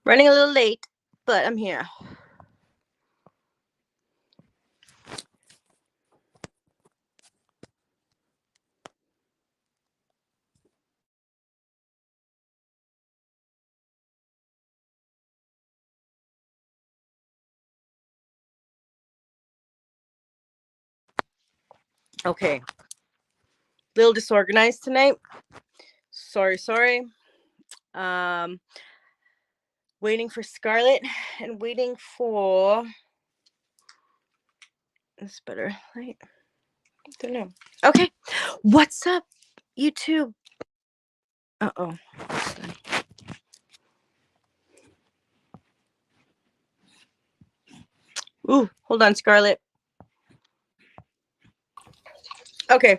Running a little late, but I'm here. Okay. Little disorganized tonight. Sorry. Um, Waiting for Scarlett and waiting for. It's better. Right? I don't know. Okay. What's up, YouTube? Uh-oh. Ooh, hold on, Scarlett. Okay.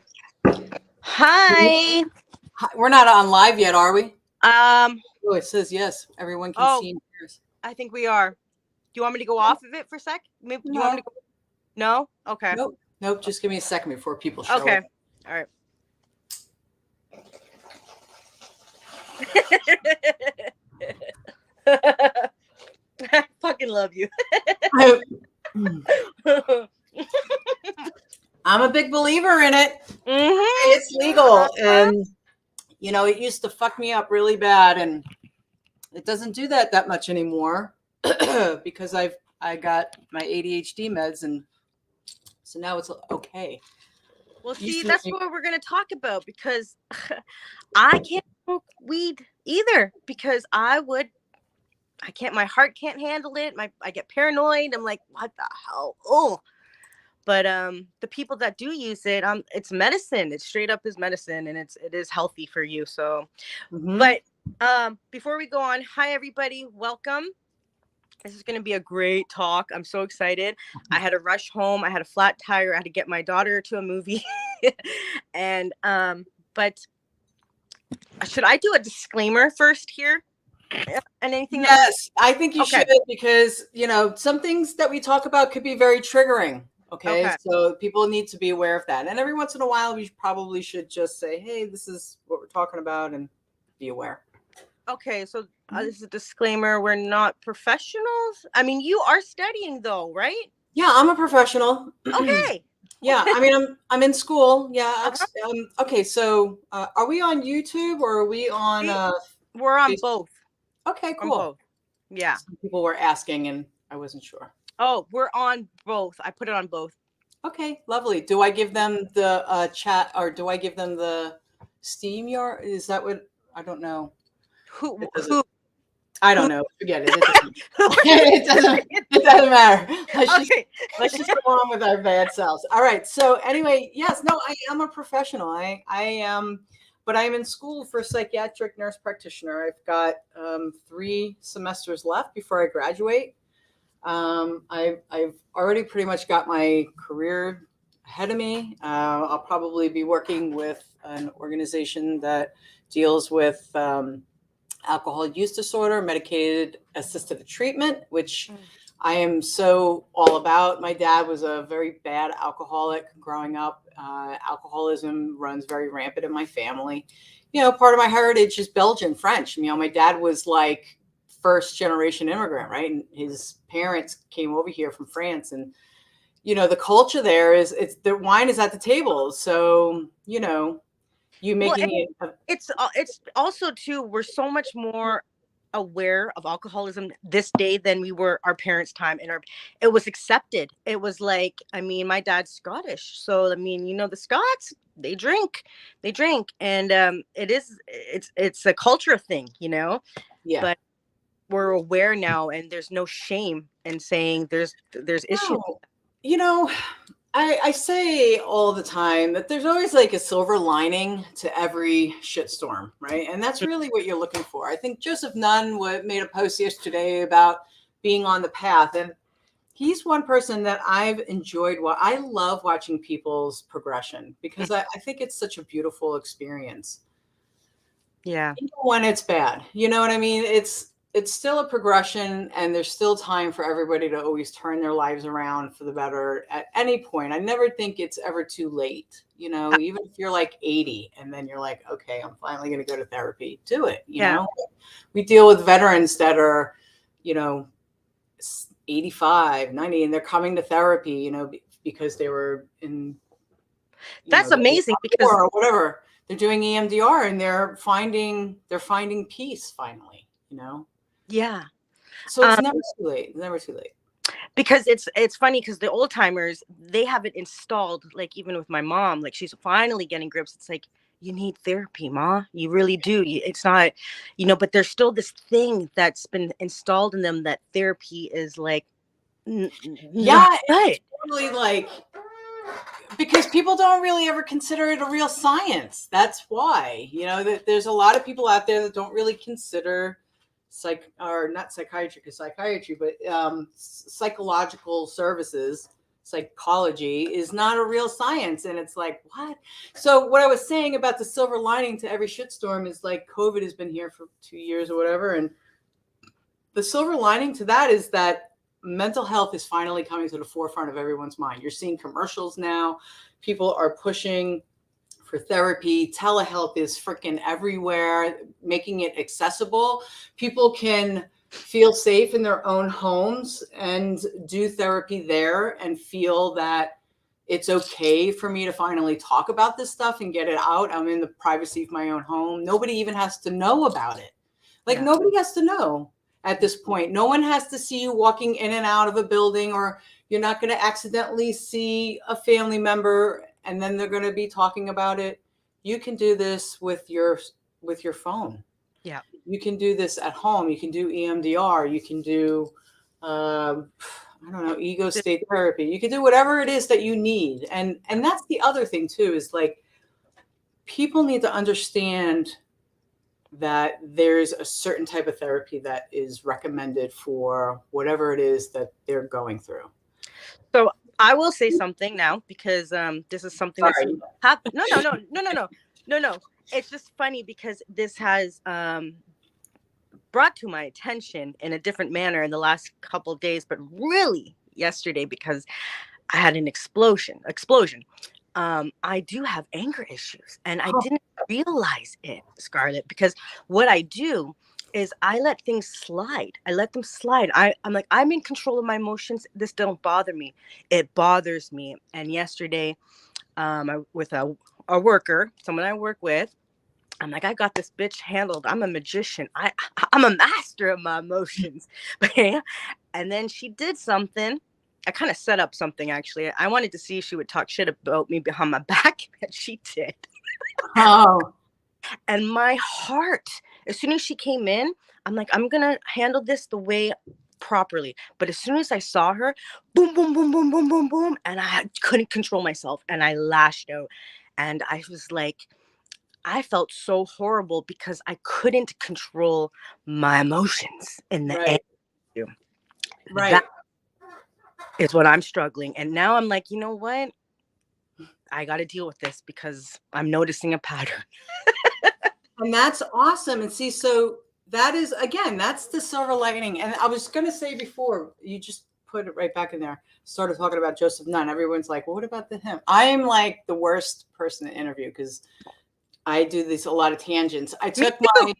Hi. We're not on live yet, are we? Oh, it says yes. Everyone can see and hear us. I think we are. Do you want me to go off of it for a sec? Maybe, do you want me to go? No? Okay. Nope. Just give me a second before people show Okay. up. All right. I fucking love you. I'm a big believer in it. Mm-hmm. It's legal. And, it used to fuck me up really bad. And it doesn't do that much anymore because I got my ADHD meds. And so now it's okay. Well, see, that's what we're going to talk about because I can't smoke weed either because my heart can't handle it. I get paranoid. I'm like, what the hell? Oh, but the people that do use it, it's medicine. It straight up is medicine, and it is healthy for you. So, But before we go on, hi everybody, welcome. This is going to be a great talk. I'm so excited. I had to rush home. I had a flat tire. I had to get my daughter to a movie, and but should I do a disclaimer first here? And anything? Yes, I think you should because some things that we talk about could be very triggering. Okay, so people need to be aware of that. And every once in a while, we probably should just say, hey, this is what we're talking about, and be aware. Okay, so this is a disclaimer. We're not professionals. I mean, you are studying though, right? Yeah, I'm a professional. Okay. Yeah, I mean, I'm in school. Yeah. Okay, so are we on YouTube or are we on? We're on Facebook? both. Okay, cool. On both. Yeah. Some people were asking, and I wasn't sure. Oh, we're on both. I put it on both. Okay, lovely. Do I give them the chat or do I give them the Steam yard? Is that what? I don't know. Who? I don't know. Forget it. It doesn't matter. Let's just go on with our bad selves. All right. So anyway, yes, no, I am a professional. I am, but I'm in school for psychiatric nurse practitioner. I've got 3 semesters left before I graduate. I've already pretty much got my career ahead of me. I'll probably be working with an organization that deals with alcohol use disorder, medicated assisted treatment, which I am so all about. My dad was a very bad alcoholic growing up. Alcoholism runs very rampant in my family. Part of my heritage is Belgian French. My dad was like first generation immigrant, right? And his parents came over here from France, and the culture there is the wine is at the table. So you making it's also too, we're so much more aware of alcoholism this day than we were our parents' time, and it was accepted. It was like, I mean, my dad's Scottish, so I mean, the Scots, they drink, and it's a culture thing, Yeah. But we're aware now, and there's no shame in saying there's issues. I say all the time that there's always like a silver lining to every shitstorm, right? And that's really what you're looking for. I think Joseph Nunn made a post yesterday about being on the path, and he's one person that I've enjoyed. I love watching people's progression because I think it's such a beautiful experience. Yeah. Even when it's bad, you know what I mean? It's still a progression, and there's still time for everybody to always turn their lives around for the better at any point. I never think it's ever too late, even if you're like 80 and then you're like, okay, I'm finally going to go to therapy, do it. We deal with veterans that are you know, 85, 90, and they're coming to therapy, you know, because they were in, that's amazing because or whatever. They're doing EMDR and they're finding peace finally, you know? yeah. So it's never too late. It's never too late. Because it's funny because the old timers, they have it installed, like even with my mom, like she's finally getting grips. It's like, you need therapy, Ma. You really do. It's not, you know, but there's still this thing that's been installed in them that therapy is like, yeah, it's totally like, because people don't really ever consider it a real science. That's why, you know, that there's a lot of people out there that don't really consider not psychiatry, because psychiatry, but psychological services, psychology is not a real science. And it's like, what? So what I was saying about the silver lining to every shitstorm is like, COVID has been here for 2 years or whatever. And the silver lining to that is that mental health is finally coming to the forefront of everyone's mind. You're seeing commercials now. People are pushing for therapy. Telehealth is freaking everywhere, making it accessible. People can feel safe in their own homes and do therapy there and feel that it's okay for me to finally talk about this stuff and get it out. I'm in the privacy of my own home. Nobody even has to know about it. Like, nobody has to know at this point. No one has to see you walking in and out of a building, or you're not going to accidentally see a family member and then they're going to be talking about it. You can do this with your phone. Yeah. You can do this at home. You can do EMDR. You can do, I don't know, ego state therapy. You can do whatever it is that you need. And that's the other thing too, is like, people need to understand that there's a certain type of therapy that is recommended for whatever it is that they're going through. So I will say something now, because this is something that's happened. No. It's just funny because this has brought to my attention in a different manner in the last couple of days, but really yesterday, because I had an explosion. I do have anger issues, and I didn't realize it, Scarlett, because what I do is I let things slide. I let them slide. I'm like, I'm in control of my emotions. This don't bother me. It bothers me. And yesterday, with a worker, someone I work with, I'm like, I got this bitch handled. I'm a magician. I'm a master of my emotions. And then she did something. I kind of set up something, actually. I wanted to see if she would talk shit about me behind my back, and she did. Oh. And my heart, as soon as she came in, I'm like, I'm going to handle this the way properly. But as soon as I saw her, boom, boom, boom, boom, boom, boom, boom, and I couldn't control myself, and I lashed out. And I was like, I felt so horrible because I couldn't control my emotions in the right. end. Right. That is what I'm struggling. And now I'm like, you know what? I got to deal with this because I'm noticing a pattern. And that's awesome. And see, so that is, again, that's the silver lining. And I was going to say before, you just put it right back in there, started talking about Joseph Nunn. Everyone's like, well, what about him? I'm like the worst person to interview because I do a lot of tangents. I took my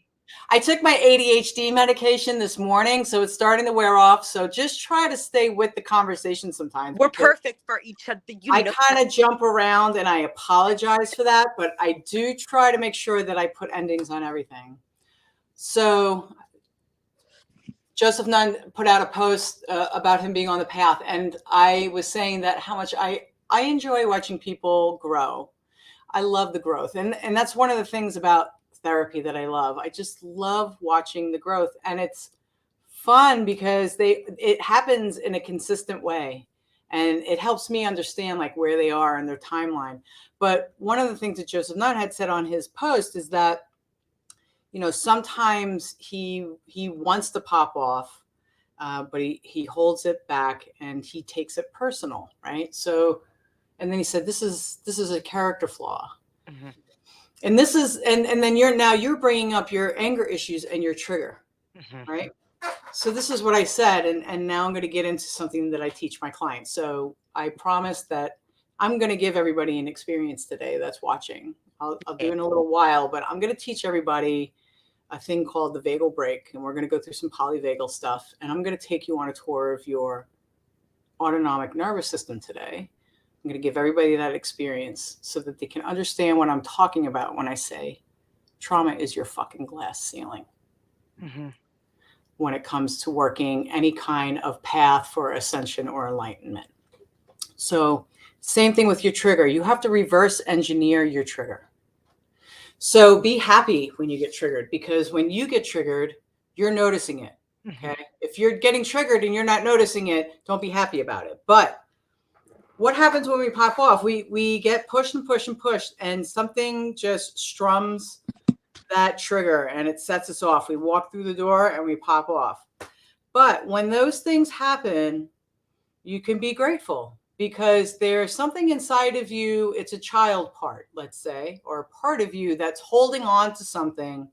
ADHD medication this morning, so it's starting to wear off. So just try to stay with the conversation sometimes. We're perfect for each other. I kind of jump around, and I apologize for that, but I do try to make sure that I put endings on everything. So Joseph Nunn put out a post about him being on the path, and I was saying that how much I enjoy watching people grow. I love the growth. And that's one of the things about therapy that I love. I just love watching the growth. And it's fun because it happens in a consistent way. And it helps me understand like where they are in their timeline. But one of the things that Joseph Nunn had said on his post is that, you know, sometimes he wants to pop off, but he holds it back and he takes it personal, right? So, and then he said, this is a character flaw. Mm-hmm. And this is, and then you're bringing up your anger issues and your trigger, mm-hmm. right? So this is what I said. And now I'm going to get into something that I teach my clients. So I promise that I'm going to give everybody an experience today that's watching. I'll do it in a little while, but I'm going to teach everybody a thing called the vagal break, and we're going to go through some polyvagal stuff. And I'm going to take you on a tour of your autonomic nervous system today. I'm going to give everybody that experience so that they can understand what I'm talking about when I say trauma is your fucking glass ceiling. Mm-hmm. When it comes to working any kind of path for ascension or enlightenment. So same thing with your trigger. You have to reverse engineer your trigger. So be happy when you get triggered, because when you get triggered, you're noticing it. Okay. If you're getting triggered and you're not noticing it, don't be happy about it. But what happens when we pop off? We get pushed and pushed and pushed, and something just strums that trigger and it sets us off. We walk through the door and we pop off. But when those things happen, you can be grateful, because there's something inside of you. It's a child part, let's say, or a part of you that's holding on to something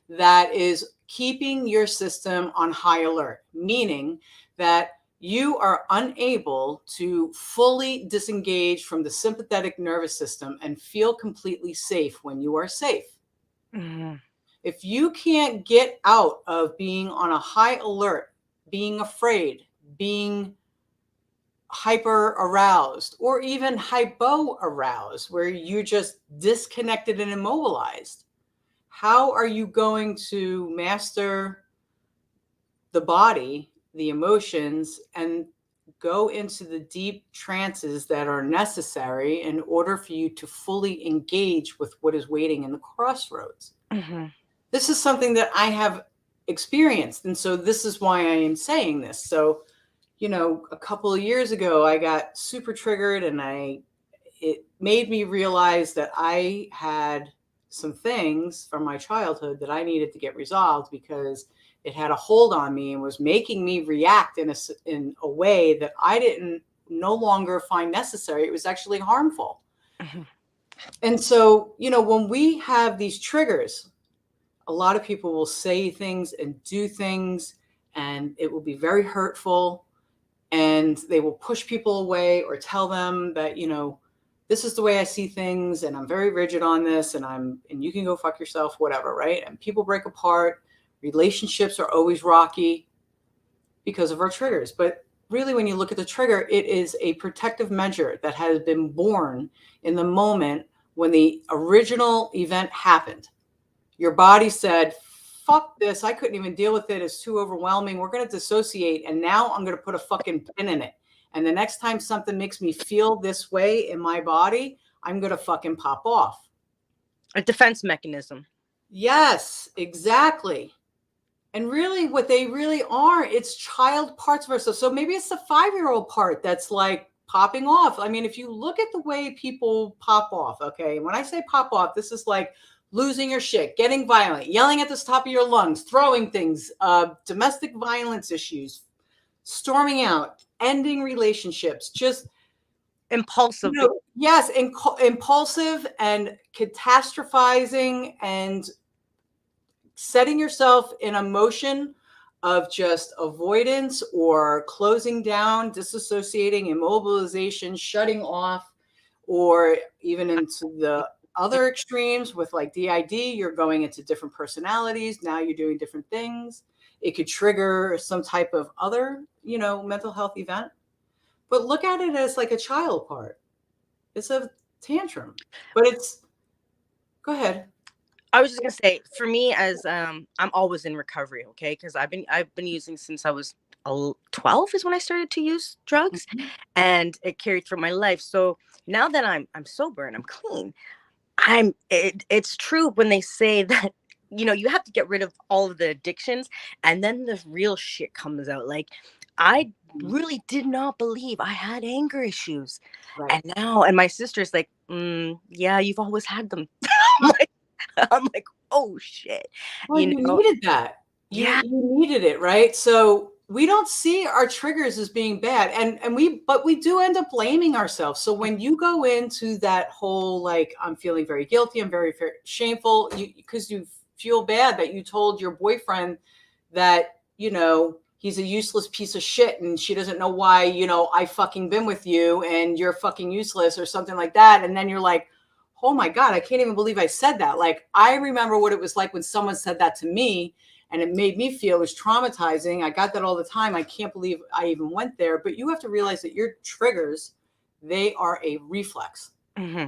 that is keeping your system on high alert, meaning that you are unable to fully disengage from the sympathetic nervous system and feel completely safe when you are safe. Mm-hmm. If you can't get out of being on a high alert, being afraid, being hyper aroused, or even hypo aroused, where you're just disconnected and immobilized, how are you going to master the body, the emotions, and go into the deep trances that are necessary in order for you to fully engage with what is waiting in the crossroads? Mm-hmm. This is something that I have experienced. And so this is why I am saying this. So, you know, a couple of years ago, I got super triggered, and it made me realize that I had some things from my childhood that I needed to get resolved, because it had a hold on me and was making me react in a way that I didn't no longer find necessary. It was actually harmful. Mm-hmm. And so, you know, when we have these triggers, a lot of people will say things and do things, and it will be very hurtful, and they will push people away or tell them that, you know, this is the way I see things, and I'm very rigid on this, and you can go fuck yourself, whatever, right? And people break apart. Relationships are always rocky because of our triggers. But really, when you look at the trigger, it is a protective measure that has been born in the moment when the original event happened. Your body said, fuck this. I couldn't even deal with it. It's too overwhelming. We're going to dissociate. And now I'm going to put a fucking pin in it. And the next time something makes me feel this way in my body, I'm going to fucking pop off. A defense mechanism. Yes, exactly. And really what they really are, it's child parts of ourselves. So maybe it's the 5-year-old part that's like popping off. I mean, if you look at the way people pop off, okay, when I say pop off, this is like losing your shit, getting violent, yelling at the top of your lungs, throwing things, domestic violence issues, storming out, ending relationships, just impulsive. You know, yes, impulsive and catastrophizing and setting yourself in a motion of just avoidance or closing down, disassociating, immobilization, shutting off, or even into the other extremes with like DID, you're going into different personalities. Now you're doing different things. It could trigger some type of other, you know, mental health event. But look at it as like a child part. It's a tantrum, but go ahead. I was just gonna say, for me, as I'm always in recovery, okay, because I've been using since I was 12 is when I started to use drugs, mm-hmm. and it carried through my life. So now that I'm sober and I'm clean, it's true when they say that, you know, you have to get rid of all of the addictions, and then the real shit comes out. Like, I really did not believe I had anger issues, right. And now, and my sister's like, yeah, you've always had them. I'm like, oh shit. Well, you needed that. You needed it, right? So we don't see our triggers as being bad. But we do end up blaming ourselves. So when you go into that whole, like, I'm feeling very guilty, I'm very shameful, because you feel bad that you told your boyfriend that, you know, he's a useless piece of shit and she doesn't know why, you know, I fucking been with you and you're fucking useless or something like that. And then you're like, oh my God, I can't even believe I said that. Like, I remember what it was like when someone said that to me, and it made me feel it was traumatizing. I got that all the time. I can't believe I even went there. But you have to realize that your triggers, they are a reflex. Mm-hmm.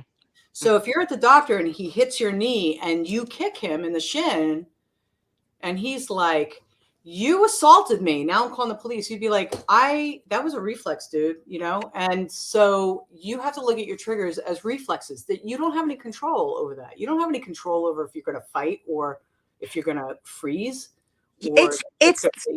So if you're at the doctor and he hits your knee and you kick him in the shin, and he's like, you assaulted me, now I'm calling the police, you'd be like, that was a reflex, dude, you know? And so you have to look at your triggers as reflexes, that you don't have any control over that. You don't have any control over if you're going to fight or if you're going to freeze. It's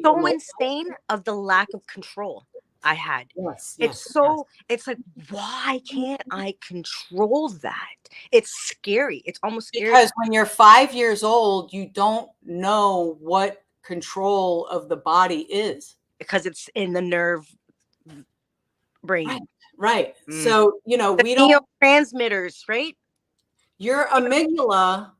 so insane of the lack of control I had. Yes. It's like, why can't I control that? It's scary. It's almost scary. Because when you're 5 years old, you don't know what control of the body is. Because it's in the nerve brain. Right. So, you know, we don't neurotransmitters, right? Your amygdala,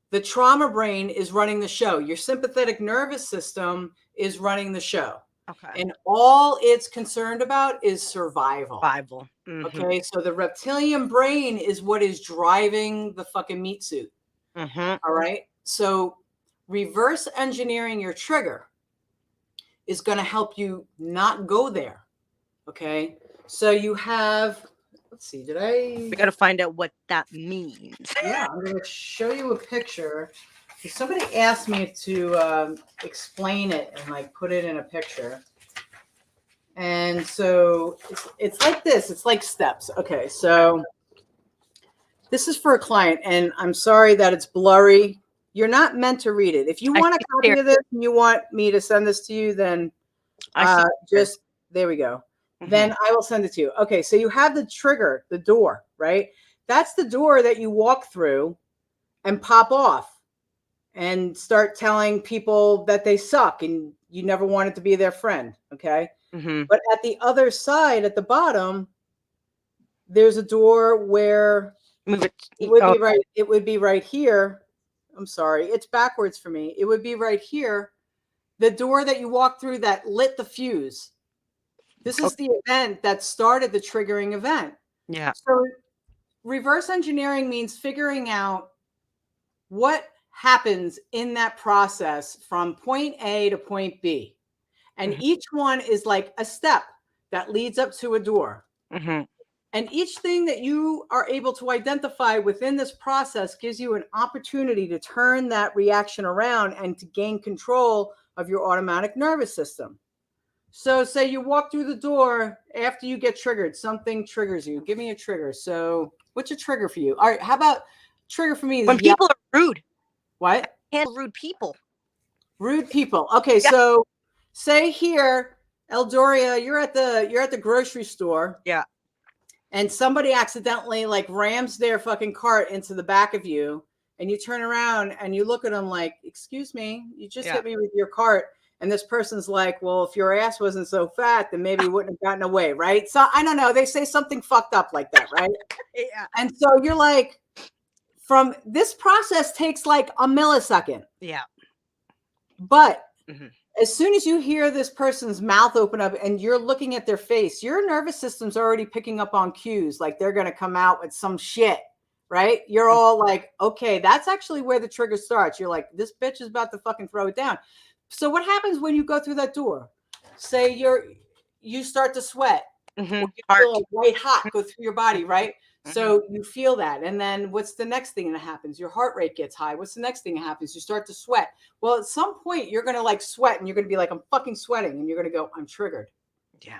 the trauma brain, is running the show. Your sympathetic nervous system is running the show. Okay. And all it's concerned about is survival. Mm-hmm. Okay. So the reptilian brain is what is driving the fucking meat suit. Mm-hmm. All right. So reverse engineering your trigger is going to help you not go there. Okay. So you have, let's see, we got to find out what that means. Yeah, I'm going to show you a picture. Somebody asked me to explain it and like put it in a picture. And so it's like this. It's like steps. Okay, so this is for a client, and I'm sorry that it's blurry. You're not meant to read it. If you want a copy of this and you want me to send this to you, then just, there we go. Mm-hmm. Then I will send it to you. Okay, so you have the trigger, the door, right? That's the door that you walk through and pop off and start telling people that they suck and you never wanted to be their friend, okay? Mm-hmm. But at the other side, at the bottom, there's a door where it would be right here. I'm sorry, it's backwards for me. It would be right here. The door that you walk through that lit the fuse. This is the event that started the triggering event. Yeah. So reverse engineering means figuring out what happens in that process from point A to point B. And mm-hmm. each one is like a step that leads up to a door. Mm-hmm. And each thing that you are able to identify within this process gives you an opportunity to turn that reaction around and to gain control of your automatic nervous system. So say you walk through the door after you get triggered, something triggers you. Give me a trigger. So what's a trigger for you? All right, how about trigger for me? When people are rude. What? Handle rude people. Rude people. Okay, yeah. So say here, Eldoria, you're at the grocery store. Yeah. And somebody accidentally like rams their fucking cart into the back of you, and you turn around and you look at them like, excuse me, you just hit me with your cart. And this person's like, well, if your ass wasn't so fat, then maybe you wouldn't have gotten away, right? So I don't know. They say something fucked up like that, right? Yeah. And so you're like, from this process takes like a millisecond. Yeah. But mm-hmm. as soon as you hear this person's mouth open up and you're looking at their face, your nervous system's already picking up on cues, like they're going to come out with some shit, right? You're all like, okay, that's actually where the trigger starts. You're like, this bitch is about to fucking throw it down. So what happens when you go through that door? Say you start to sweat. Mm-hmm. You feel like white hot go through your body, right? Mm-hmm. So you feel that. And then what's the next thing that happens? Your heart rate gets high. What's the next thing that happens? You start to sweat. Well, at some point you're going to like sweat and you're going to be like, I'm fucking sweating. And you're going to go, I'm triggered. Yeah.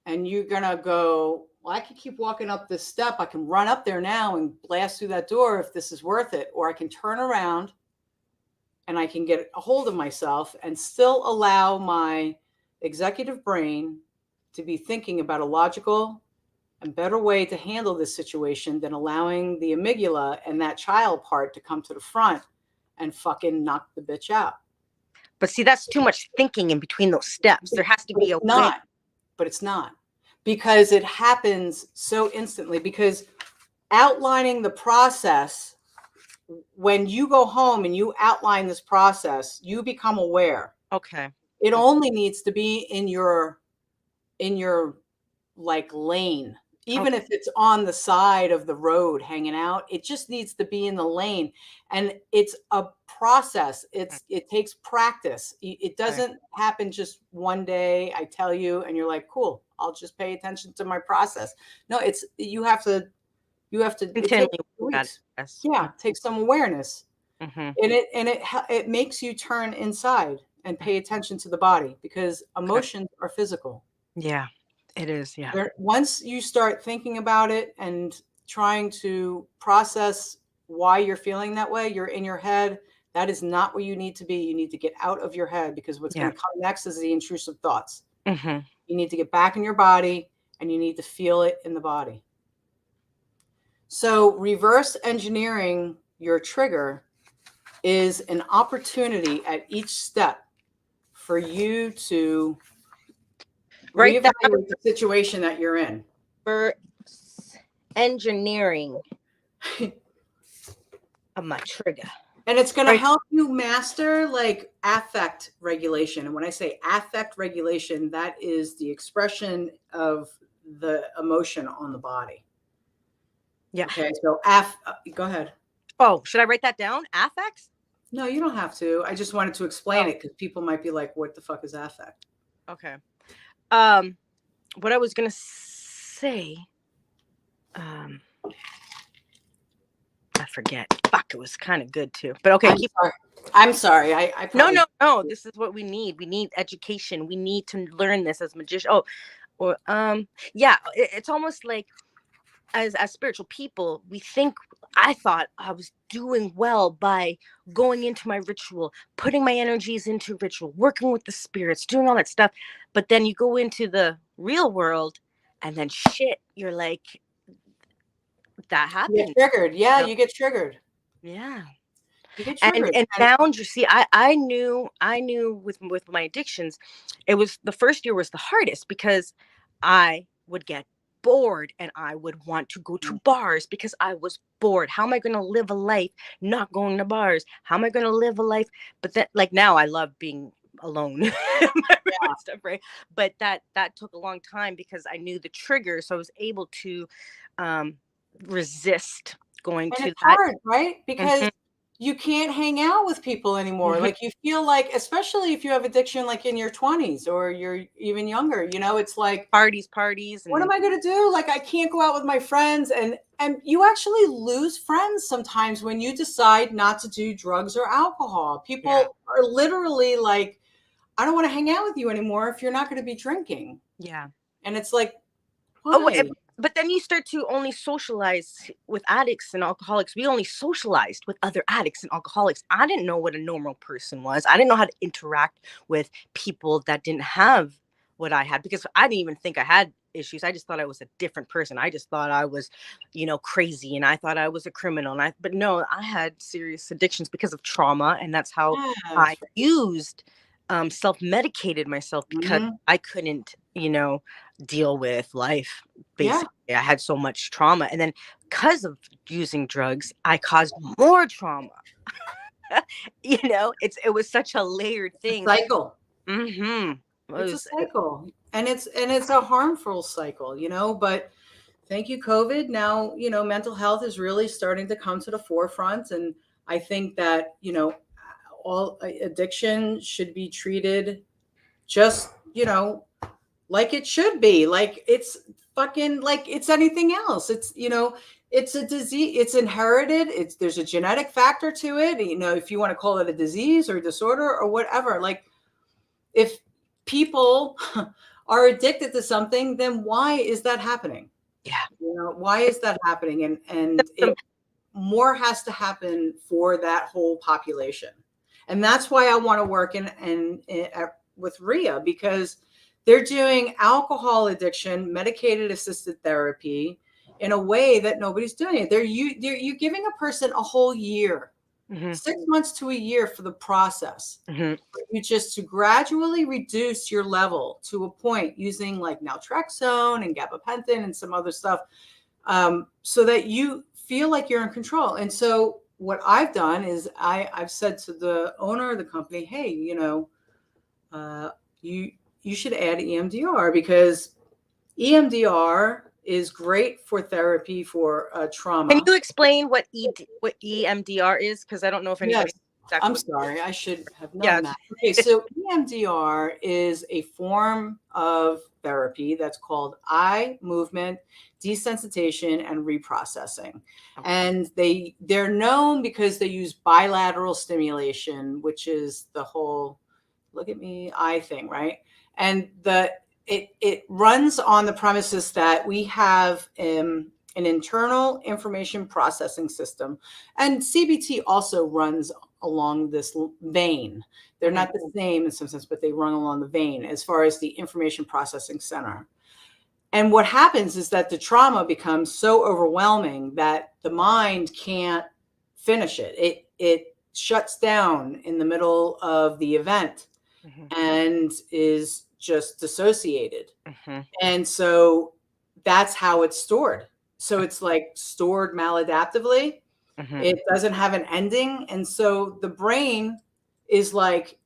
And you're going to go, well, I can keep walking up this step. I can run up there now and blast through that door if this is worth it. Or I can turn around and I can get a hold of myself and still allow my executive brain to be thinking about a logical and better way to handle this situation than allowing the amygdala and that child part to come to the front and fucking knock the bitch out. But see, that's too much thinking in between those steps. There has to be a way. But it's not, because it happens so instantly. Because outlining the process, when you go home and you outline this process, you become aware. Okay. It only needs to be in your like lane. even if it's on the side of the road hanging out, it just needs to be in the lane. And it's a process. It takes practice. It doesn't happen just one day. I tell you, and you're like, cool, I'll just pay attention to my process. No, you have to Continually. take some awareness. And it makes you turn inside and pay attention to the body, because emotions are physical. Yeah, it is. Yeah. Once you start thinking about it and trying to process why you're feeling that way, you're in your head. That is not where you need to be. You need to get out of your head, because what's going to come next is the intrusive thoughts. You need to get back in your body, and you need to feel it in the body. So reverse engineering your trigger is an opportunity at each step for you to reevaluate the situation that you're in. For engineering of my trigger. And it's going to help you master like affect regulation. And when I say affect regulation, that is the expression of the emotion on the body. Yeah. Okay. So go ahead. Oh, should I write that down? Affects? No, you don't have to. I just wanted to explain it, because people might be like, what the fuck is affect? Okay. What I was going to say, I forget. Fuck, it was kind of good too. But okay, I'm sorry. I No. This is what we need. We need education. We need to learn this as magicians. It's almost like as spiritual people, I thought I was doing well by going into my ritual, putting my energies into ritual, working with the spirits, doing all that stuff. But then you go into the real world, and then you're like, that happened. You get triggered. Yeah, you get triggered. Yeah. You get triggered. And boundaries. See, I knew with my addictions, it was the first year was the hardest, because I would get bored, and I would want to go to bars because I was bored. How am I going to live a life not going to bars? How am I going to live a life? But that, like, now I love being alone. Stuff, right? But that took a long time, because I knew the trigger, so I was able to resist going to it's that. Hard, right? Because you can't hang out with people anymore. Like, you feel like, especially if you have addiction, like in your 20s or you're even younger, it's like parties. What am I going to do? Like, I can't go out with my friends. And you actually lose friends sometimes when you decide not to do drugs or alcohol. People are literally like, I don't want to hang out with you anymore if you're not going to be drinking. Yeah. And it's like, why? But then you start to only socialize with addicts and alcoholics. We only socialized with other addicts and alcoholics. I didn't know what a normal person was. I didn't know how to interact with people that didn't have what I had, because I didn't even think I had issues. I just thought I was a different person. I just thought I was, crazy, and I thought I was a criminal. But no, I had serious addictions because of trauma, and that's how I used self-medicated myself, because I couldn't, deal with life. Basically, I had so much trauma, and then because of using drugs, I caused more trauma. It was such a layered thing. Cycle. It's a cycle, and it's a harmful cycle, but thank you, COVID. Now, mental health is really starting to come to the forefront. And I think that, all addiction should be treated just, like it should be. Like, it's fucking like it's anything else. It's, it's a disease. It's inherited. There's a genetic factor to it. If you want to call it a disease or disorder or whatever, like, if people are addicted to something, then why is that happening? Yeah. Why is that happening? And more has to happen for that whole population. And that's why I want to work with RIA, because they're doing alcohol addiction, medicated assisted therapy in a way that nobody's doing it. You're giving a person a whole year, 6 months to a year for the process. You just to gradually reduce your level to a point using like naltrexone and gabapentin and some other stuff, so that you feel like you're in control. And so what I've done is I've said to the owner of the company, hey, you should add EMDR, because EMDR is great for therapy for trauma. Can you explain what EMDR is? Because I don't know if anybody. Yes. Exactly. I'm sorry, I should have known that. Yeah. Okay, so EMDR is a form of therapy that's called eye movement desensitization and reprocessing. Okay. And they're known because they use bilateral stimulation, which is the whole look at me eye thing, right? And it runs on the premises that we have an internal information processing system, and CBT also runs along this vein. They're not the same in some sense, but they run along the vein as far as the information processing center. And what happens is that the trauma becomes so overwhelming that the mind can't finish it. It shuts down in the middle of the event and is just dissociated. And so that's how it's stored. So it's like stored maladaptively. It doesn't have an ending. And so the brain is like,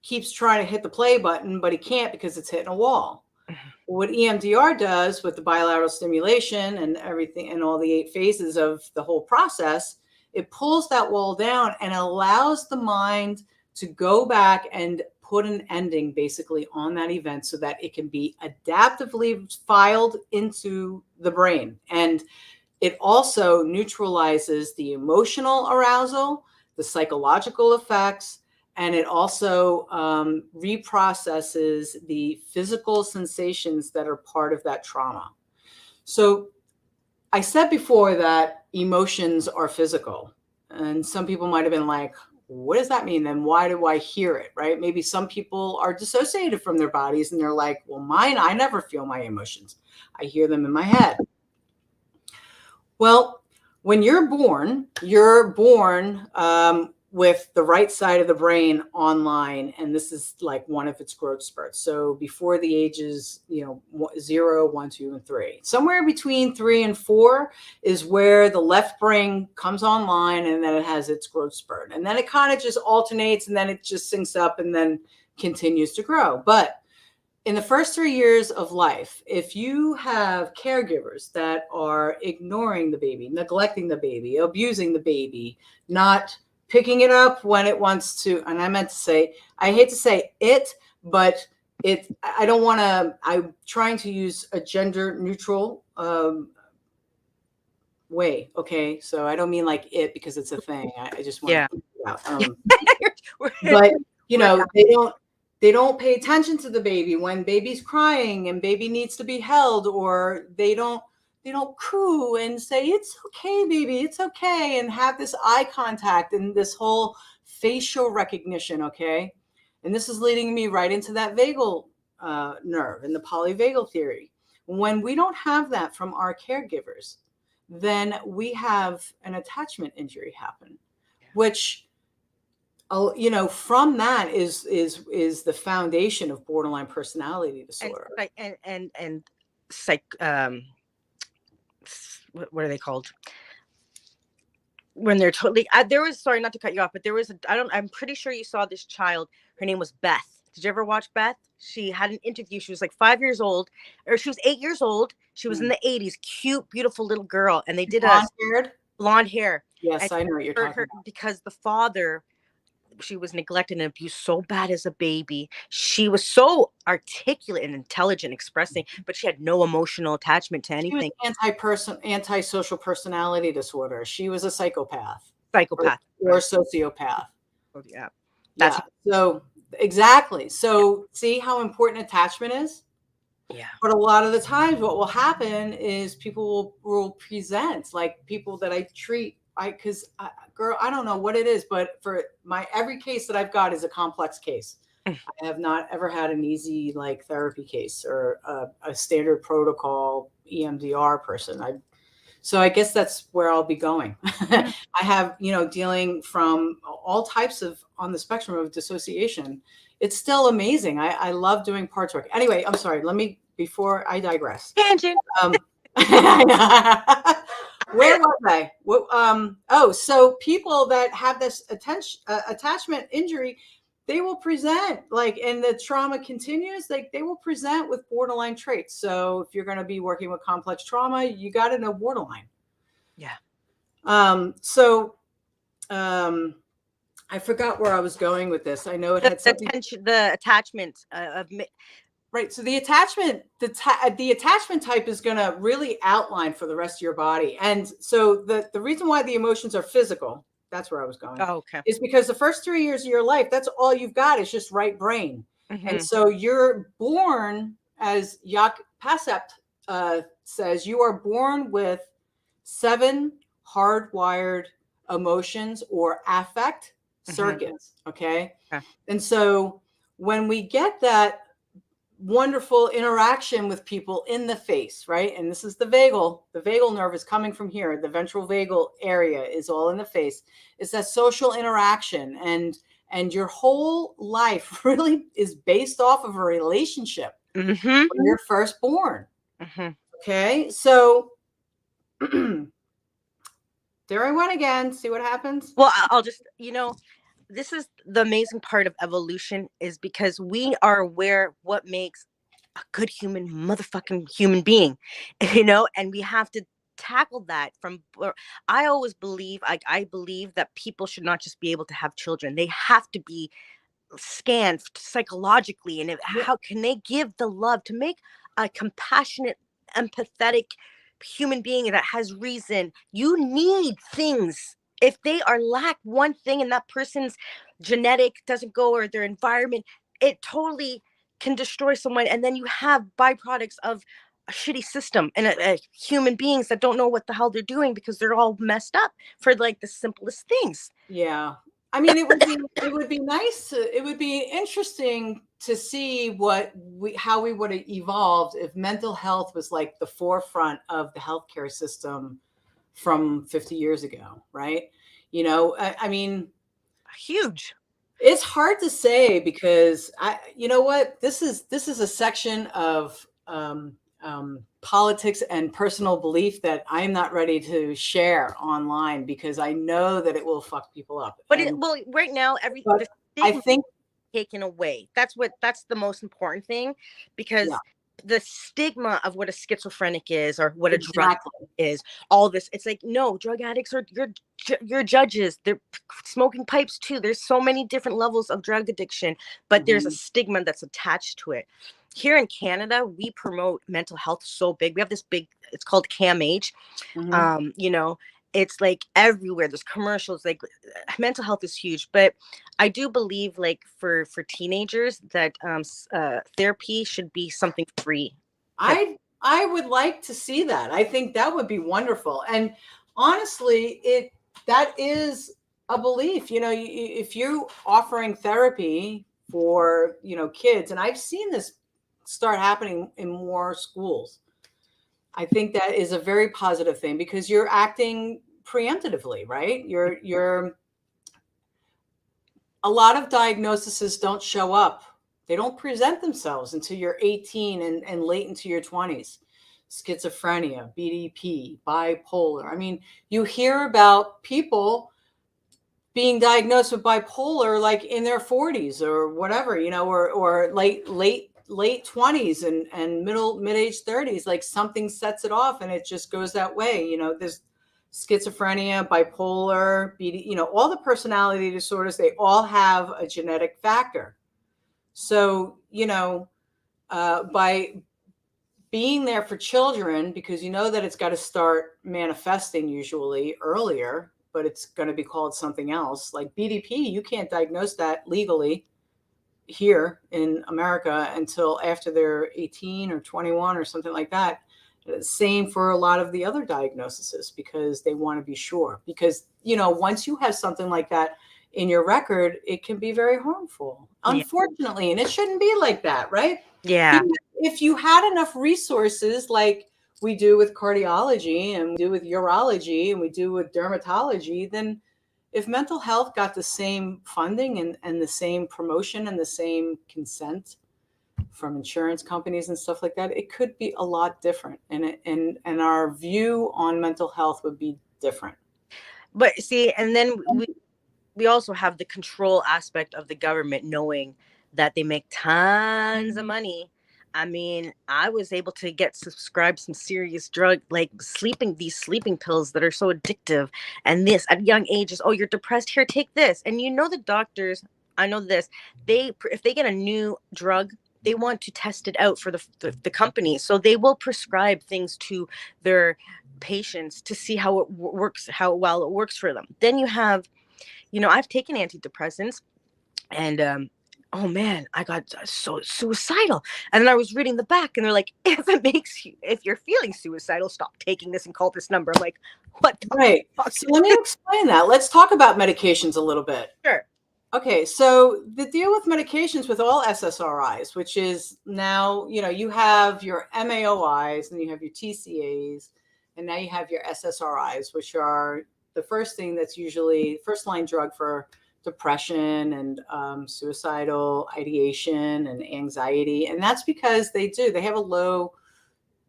keeps trying to hit the play button, but it can't because it's hitting a wall. What EMDR does with the bilateral stimulation and everything and all the 8 phases of the whole process, it pulls that wall down and allows the mind to go back and put an ending basically on that event so that it can be adaptively filed into the brain. And it also neutralizes the emotional arousal, the psychological effects, and it also reprocesses the physical sensations that are part of that trauma. So I said before that emotions are physical, and some people might have been like, what does that mean? Then why do I hear it, right? Maybe some people are dissociated from their bodies and they're like, well, I never feel my emotions. I hear them in my head. Well, when you're born with the right side of the brain online, and this is like one of its growth spurts. So before the ages, 0, 1, 2, and 3, somewhere between 3 and 4 is where the left brain comes online, and then it has its growth spurt, and then it kind of just alternates, and then it just syncs up, and then continues to grow. But in the first 3 years of life, if you have caregivers that are ignoring the baby, neglecting the baby, abusing the baby, not picking it up when it wants to, and I hate to say it, but I don't want to, I'm trying to use a gender neutral way. Okay. So I don't mean like it because it's a thing. I just want to put it out. But they don't pay attention to the baby when baby's crying and baby needs to be held, or they don't coo and say, it's okay, baby, it's okay, and have this eye contact and this whole facial recognition, okay? And this is leading me right into that vagal nerve and the polyvagal theory. When we don't have that from our caregivers, then we have an attachment injury happen, which, from that is the foundation of borderline personality disorder. And what are they called when they're totally there was, sorry not to cut you off, but there was I'm pretty sure you saw this child. Her name was Beth. Did you ever watch Beth? She had an interview. She was like 5 years old, or she was 8 years old. She was in the 80s, cute, beautiful little girl, and they did blonde hair. Yes, I know what you're talking about. Because the father, she was neglected and abused so bad as a baby. She was so articulate and intelligent, expressing, but she had no emotional attachment to anything. She was antisocial personality disorder. She was a psychopath or sociopath. Oh, yeah. So exactly. So see how important attachment is? Yeah. But a lot of the times what will happen is people will present like people that I treat. Girl, I don't know what it is, but for every case that I've got is a complex case. I have not ever had an easy like therapy case or a standard protocol EMDR person. So I guess that's where I'll be going. I have, dealing from all types of on the spectrum of dissociation. It's still amazing. I love doing parts work. Anyway, I'm sorry. Before I digress. Tangent. Where was I? So people that have this attachment injury, they will present like, and the trauma continues, like they will present with borderline traits. So if you're going to be working with complex trauma, you got to know borderline. Yeah. I forgot where I was going with this. I know it had something. The attachment of. Right. So the attachment, the attachment type is going to really outline for the rest of your body. And so the reason why the emotions are physical, that's where I was going, is because the first 3 years of your life, that's all you've got is just right brain. Mm-hmm. And so you're born, as Jaak Pasept says, you are born with 7 hardwired emotions or affect circuits. Mm-hmm. Okay. And so when we get that wonderful interaction with people in the face, right? And this is the vagal nerve is coming from here. The ventral vagal area is all in the face. It's that social interaction, and your whole life really is based off of a relationship when you're first born. Mm-hmm. Okay. So there I went again. See what happens? Well, I'll just, this is the amazing part of evolution, is because we are aware what makes a good motherfucking human being, and we have to tackle that I always believe, I believe that people should not just be able to have children. They have to be scanned psychologically. And how can they give the love to make a compassionate, empathetic human being that has reason? You need things. If they lack one thing and that person's genetic doesn't go, or their environment, it totally can destroy someone. And then you have byproducts of a shitty system and human beings that don't know what the hell they're doing because they're all messed up for like the simplest things. Yeah. I mean, it would be nice it would be interesting to see how we would have evolved if mental health was like the forefront of the healthcare system from 50 years ago, right? I mean, huge. It's hard to say because this is a section of politics and personal belief that I'm not ready to share online because I know that it will fuck people up. But right now, everything I think taken away. That's the most important thing, because the stigma of what a schizophrenic is or what a drug is, all this, it's like, no, drug addicts are your judges. They're smoking pipes too. There's so many different levels of drug addiction, but there's a stigma that's attached to it. Here in Canada, we promote mental health so big. We have this big, it's called CAMH. It's like everywhere. There's commercials, like mental health is huge. But I do believe, like for teenagers, that therapy should be something free. I would like to see that. I think that would be wonderful. And honestly, that is a belief. If you're offering therapy for kids, and I've seen this start happening in more schools, I think that is a very positive thing because you're acting preemptively, right? You're a lot of diagnoses don't show up. They don't present themselves until you're 18 and late into your 20s. Schizophrenia, BDP, bipolar. I mean, you hear about people being diagnosed with bipolar like in their 40s or whatever, or late 20s and mid-age 30s, like something sets it off and it just goes that way. There's schizophrenia, bipolar, BD, all the personality disorders, they all have a genetic factor. So, by being there for children, because that it's got to start manifesting usually earlier, but it's going to be called something else. Like BDP, you can't diagnose that legally here in America until after they're 18 or 21 or something like that. Same for a lot of the other diagnoses because they want to be sure. Because, once you have something like that in your record, it can be very harmful, unfortunately. And it shouldn't be like that, right? Yeah. If you had enough resources like we do with cardiology and we do with urology and we do with dermatology, then if mental health got the same funding and the same promotion and the same consent from insurance companies and stuff like that, it could be a lot different. And our view on mental health would be different. But see, and then we also have the control aspect of the government, knowing that they make tons of money. I mean, I was able to get subscribed some serious drug, like these sleeping pills that are so addictive. And this at young ages, oh, you're depressed, here, take this. And the doctors, I know this, if they get a new drug, they want to test it out for the company. So they will prescribe things to their patients to see how it works, how well it works for them. Then you have, I've taken antidepressants, and oh man, I got so suicidal. And then I was reading the back, and they're like, if you're feeling suicidal, stop taking this and call this number. I'm like, what the Right. fuck? So let me explain that. Let's talk about medications a little bit. Sure. Okay, so the deal with medications with all SSRIs, which is now, you have your MAOIs and you have your TCAs, and now you have your SSRIs, which are the first thing that's usually first line drug for depression and suicidal ideation and anxiety. And that's because they have a low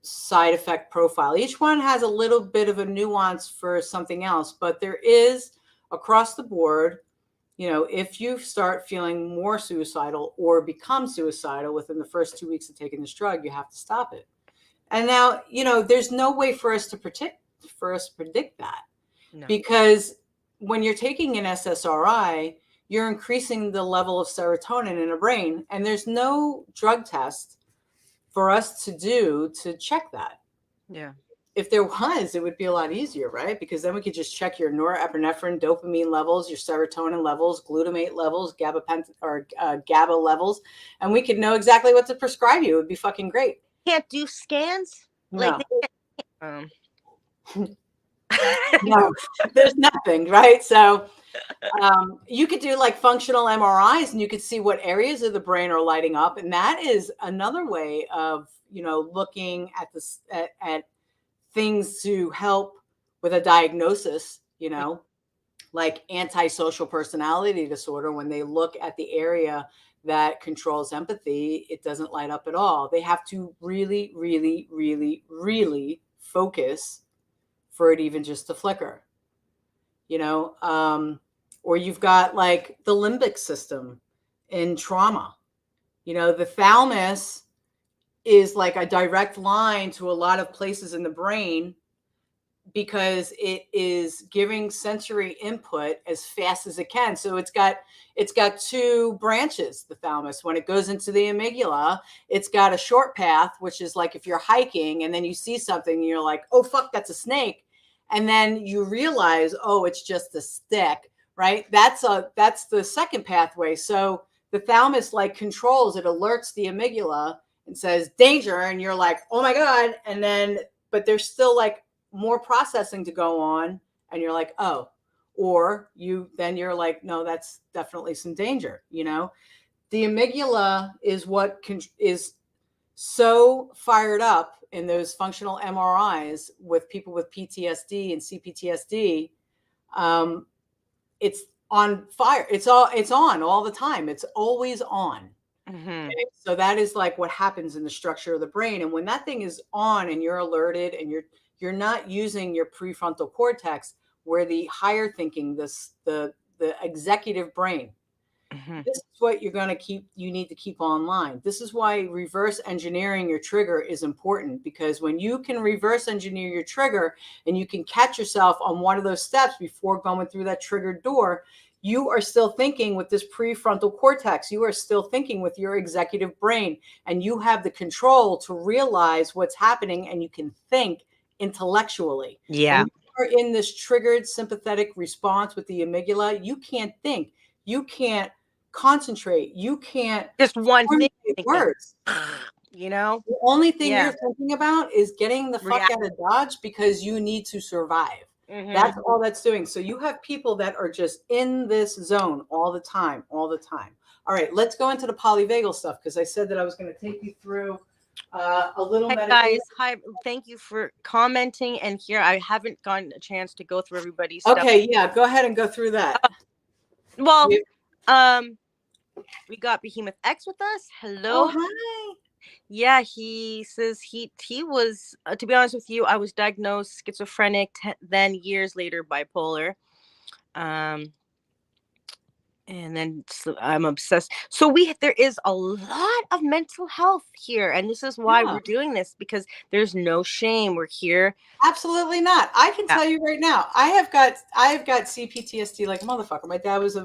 side effect profile. Each one has a little bit of a nuance for something else, but there is across the board, if you start feeling more suicidal or become suicidal within the first 2 weeks of taking this drug, you have to stop it. And now, there's no way for us to predict that. No. Because when you're taking an SSRI, you're increasing the level of serotonin in the brain, and there's no drug test for us to do to check that. Yeah. If there was, it would be a lot easier, right? Because then we could just check your norepinephrine, dopamine levels, your serotonin levels, glutamate levels, GABA levels, and we could know exactly what to prescribe you. It would be fucking great. Can't do scans? No. No, there's nothing, right? So you could do like functional MRIs, and you could see what areas of the brain are lighting up, and that is another way of looking at this at things to help with a diagnosis, like antisocial personality disorder. When they look at the area that controls empathy, it doesn't light up at all. They have to really, really, really, really focus for it even just to flicker, or you've got like the limbic system in trauma. The thalamus is like a direct line to a lot of places in the brain because it is giving sensory input as fast as it can. So it's got two branches, the thalamus. When it goes into the amygdala, it's got a short path, which is like if you're hiking and then you see something and you're like, oh, fuck, that's a snake. And then you realize, oh, it's just a stick, right? That's the second pathway. So the thalamus like controls, it alerts the amygdala and says danger, and you're like, oh my God. And then, but there's still like more processing to go on, and you're like, oh, or you're like, no, that's definitely some danger. The amygdala is what is so fired up in those functional MRIs with people with PTSD and CPTSD. It's on fire. It's on all the time. It's always on. Mm-hmm. Okay? So that is like what happens in the structure of the brain. And when that thing is on and you're alerted and you're not using your prefrontal cortex, where the higher thinking, the executive brain, mm-hmm. This is what you need to keep online. This is why reverse engineering your trigger is important, because when you can reverse engineer your trigger and you can catch yourself on one of those steps before going through that triggered door, you are still thinking with this prefrontal cortex. You are still thinking with your executive brain, and you have the control to realize what's happening, and you can think intellectually. Yeah. When you are in this triggered sympathetic response with the amygdala, you can't think. You can't concentrate. You can't just one thing. Words. The only thing you're thinking about is getting the fuck out of Dodge because you need to survive. Mm-hmm. That's all that's doing. So you have people that are just in this zone all the time. All right, let's go into the polyvagal stuff, because I said that I was going to take you through a little meditation. Guys, hi, thank you for commenting. And here, I haven't gotten a chance to go through everybody's stuff. Okay, yeah, go ahead and go through that. We got Behemoth X with us. Hello. Oh, hi. Yeah, he says he was, to be honest with you, I was diagnosed schizophrenic, then years later bipolar. And then I'm obsessed. So there is a lot of mental health here, and this is why we're doing this, because there's no shame. We're here. Absolutely not. I can tell you right now, I have got CPTSD like a motherfucker. My dad was a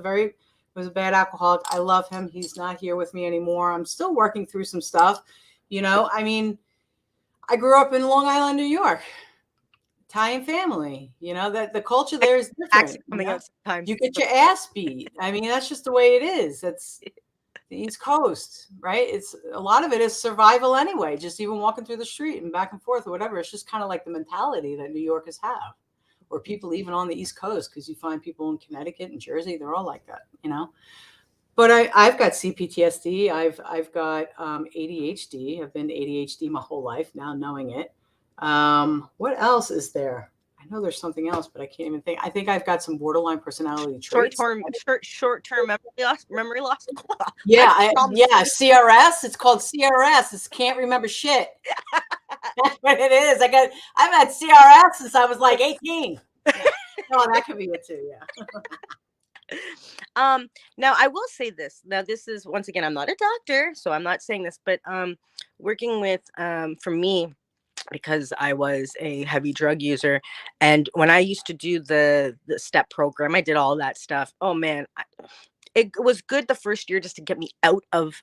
bad alcoholic. I love him. He's not here with me anymore. I'm still working through some stuff. You know, I mean, I grew up in Long Island, New York. Italian family, you know, that the culture there is different. You get your ass beat. I mean, that's just the way it is. That's the East Coast, right? It's a lot of it is survival anyway, just even walking through the street and back and forth or whatever. It's just kind of like the mentality that New Yorkers have, or people even on the East Coast, because you find people in Connecticut and Jersey, they're all like that, you know. But I've got CPTSD. I've got ADHD. I've been ADHD my whole life now, knowing it. What else is there? I know there's something else, but I can't even think. I think I've got some borderline personality traits. Short-term memory loss. Yeah, CRS. It's called CRS. It's can't remember shit. That's what it is. I've had CRS since I was like 18. Yeah. Oh, that could be it too. Yeah. Now I will say this. Now this is, once again, I'm not a doctor, so I'm not saying this, but working with for me, because I was a heavy drug user, and when I used to do the STEP program, I did all that stuff. Oh man, it was good the first year just to get me out of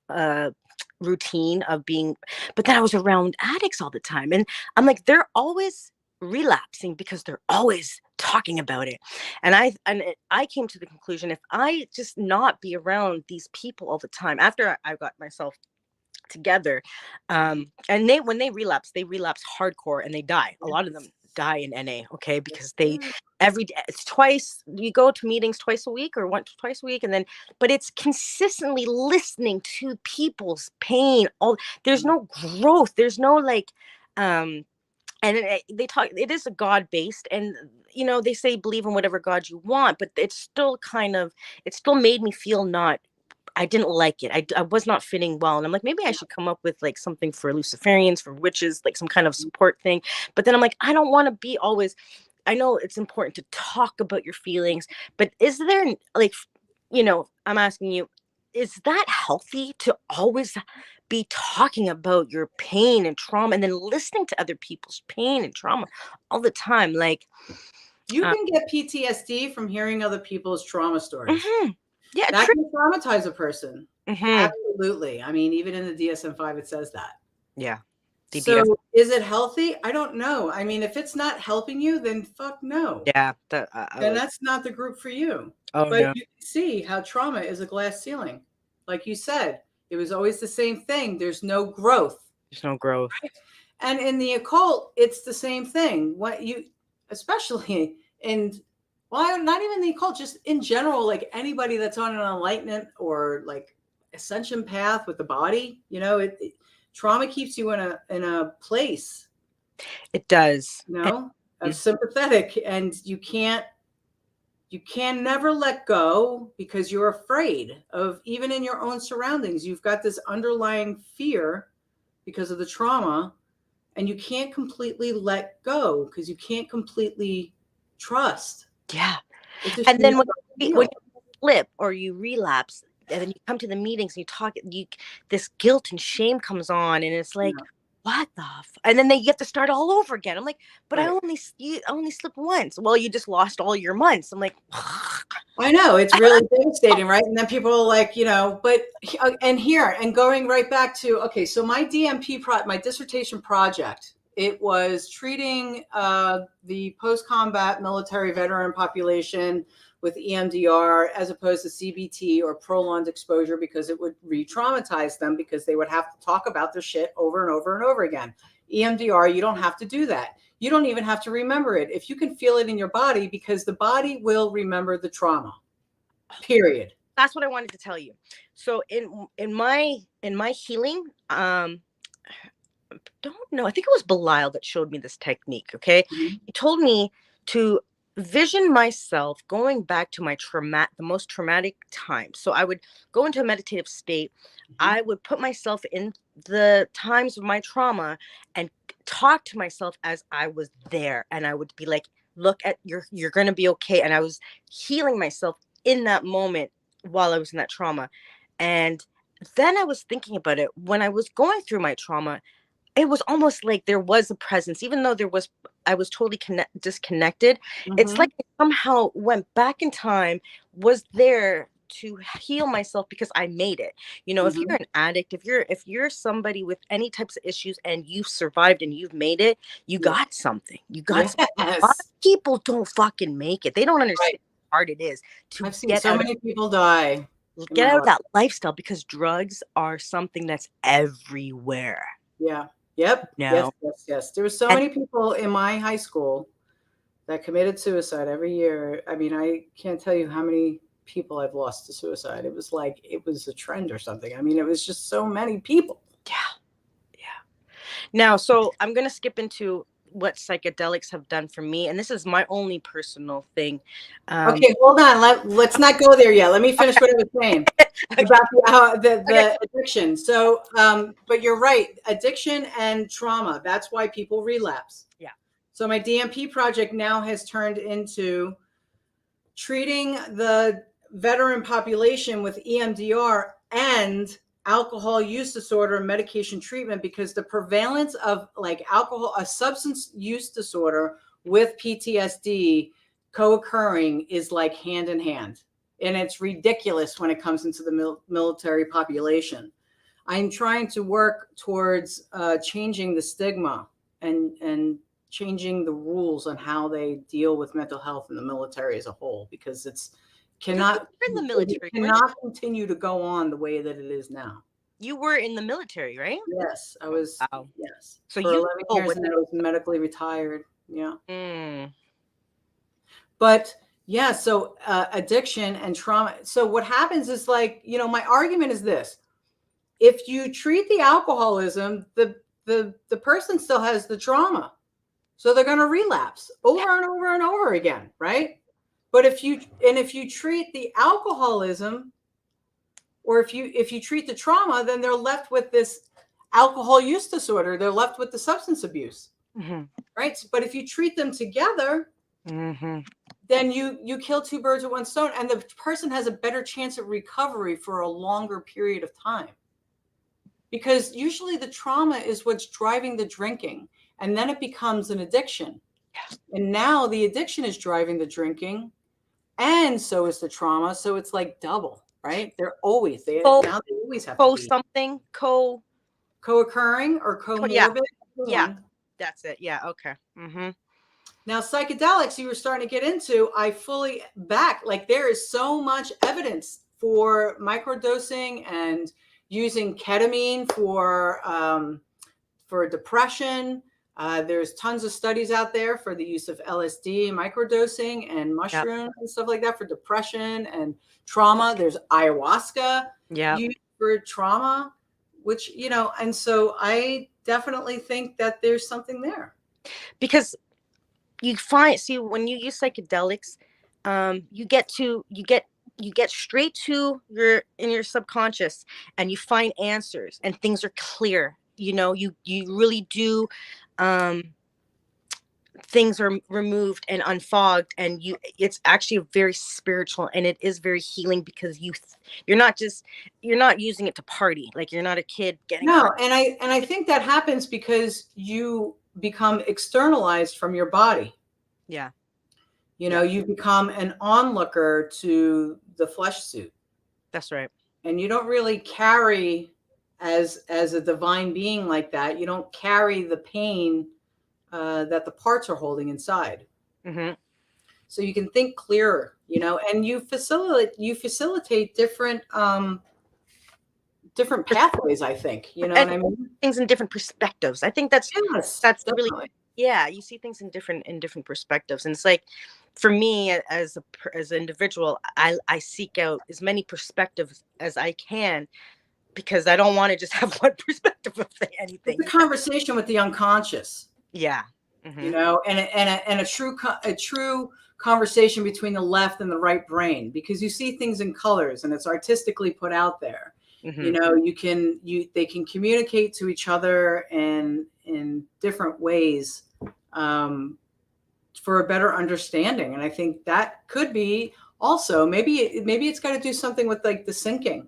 routine of being, but then I was around addicts all the time, and I'm like, they're always relapsing because they're always talking about it. And I came to the conclusion, if I just not be around these people all the time, after I got myself together, and when they relapse hardcore, and they die. A lot of them die in NA, okay, because they every day, it's twice, you go to meetings twice a week or twice a week, and then, but it's consistently listening to people's pain. There's no growth, there's no like and they talk, it is a God-based, and you know, they say believe in whatever God you want, but it's still it still made me feel not, I didn't like it. I was not fitting well. And I'm like, maybe I should come up with like something for Luciferians, for witches, like some kind of support thing. But then I'm like, I don't want to be always, I know it's important to talk about your feelings, but is there, like, you know, I'm asking you, is that healthy to always be talking about your pain and trauma, and then listening to other people's pain and trauma all the time? Like, you can get PTSD from hearing other people's trauma stories. Mm-hmm. Yeah, that can traumatize a person. Mm-hmm. Absolutely. I mean, even in the DSM-5, it says that. Yeah. So is it healthy? I don't know. I mean, if it's not helping you, then fuck no. Yeah. And that's not the group for you. Oh, but no. You can see how trauma is a glass ceiling. Like you said, it was always the same thing. There's no growth. There's no growth. Right? And in the occult, it's the same thing. What you, especially in, well, not even the occult, just in general, like anybody that's on an enlightenment or like ascension path with the body, you know, trauma keeps you in a place. It does. You know, of sympathetic, and you can never let go because you're afraid of, even in your own surroundings, you've got this underlying fear because of the trauma, and you can't completely let go because you can't completely trust. Yeah. And then when you flip or you relapse, and then you come to the meetings and you talk, this guilt and shame comes on, and it's like, what the and then you have to start all over again. I'm like, but right. I only slipped once. Well, you just lost all your months. I'm like, I know, it's really devastating, right? And then people are like, you know, but and going right back to, okay, so my DMP my dissertation project, it was treating the post-combat military veteran population with EMDR as opposed to CBT or prolonged exposure, because it would re-traumatize them because they would have to talk about their shit over and over and over again. EMDR, you don't have to do that. You don't even have to remember it. If you can feel it in your body, because the body will remember the trauma, period. That's what I wanted to tell you. So in my healing, don't know, I think it was Belial that showed me this technique. Okay. Mm-hmm. He told me to vision myself going back to the most traumatic time. So I would go into a meditative state. Mm-hmm. I would put myself in the times of my trauma and talk to myself as I was there. And I would be like, look at you're going to be okay. And I was healing myself in that moment while I was in that trauma. And then I was thinking about it when I was going through my trauma. It was almost like there was a presence, even though I was totally disconnected. It's like I somehow went back in time, was there to heal myself because I made it. If you're an addict, if you're somebody with any types of issues and you've survived and you've made it, you got something. You got something. A lot of people don't fucking make it. They don't understand how hard it is to I've seen so many people die. Get out of that lifestyle, because drugs are something that's everywhere. Yeah. Yep. No. Yes. There were so many people in my high school that committed suicide every year. I mean, I can't tell you how many people I've lost to suicide. It was like, it was a trend or something. I mean, it was just so many people. Yeah. Now, so I'm going to skip into what psychedelics have done for me. And this is my only personal thing. Okay, hold on. Let's not go there yet. Let me finish what I was saying about the addiction. So, but you're right. Addiction and trauma. That's why people relapse. Yeah. So my DMP project now has turned into treating the veteran population with EMDR and alcohol use disorder medication treatment, because the prevalence of like alcohol, a substance use disorder with PTSD co-occurring is like hand in hand. And it's ridiculous when it comes into the military population. I'm trying to work towards changing the stigma and changing the rules on how they deal with mental health in the military as a whole, because it's cannot continue to go on the way that it is now. You were in the military, right? Yes, I was. Wow. Yes, so for 11 years, and then I was medically retired. Yeah. But yeah, so addiction and trauma. So what happens is, like, my argument is this: if you treat the alcoholism, the person still has the trauma, so they're going to relapse over and over and over again, right? But if you treat the alcoholism, or if you treat the trauma, then they're left with this alcohol use disorder. They're left with the substance abuse, right? But if you treat them together, then you kill two birds with one stone, and the person has a better chance of recovery for a longer period of time. Because usually the trauma is what's driving the drinking, and then it becomes an addiction. And now the addiction is driving the drinking, and so is the trauma. So it's like double, right? They always have to be something co-occurring or comorbid. Yeah, that's it. Yeah, okay. Now, psychedelics, you were starting to get into, I fully back. Like, there is so much evidence for microdosing and using ketamine for depression. There's tons of studies out there for the use of LSD, microdosing, and mushrooms and stuff like that for depression and trauma. There's ayahuasca used for trauma, which, and so I definitely think that there's something there. Because when you use psychedelics, you get straight to your subconscious, and you find answers, and things are clear. You really do. Things are removed and unfogged, and it's actually very spiritual, and it is very healing, because you're not using it to party. Like, you're not a kid getting and I think that happens because you become externalized from your body. You become an onlooker to the flesh suit. That's right. And you don't really carry as a divine being like that. You don't carry the pain that the parts are holding inside. So you can think clearer, and you facilitate different pathways, I think, what I mean? Things in different perspectives. I think that's definitely. Really, you see things in different perspectives. And it's like, for me as an individual, I seek out as many perspectives as I can, because I don't want to just have one perspective of anything. It's a conversation with the unconscious. And a true conversation between the left and the right brain, because you see things in colors, and it's artistically put out there. They can communicate to each other in different ways for a better understanding. And I think that could be also maybe it's got to do something with like the syncing.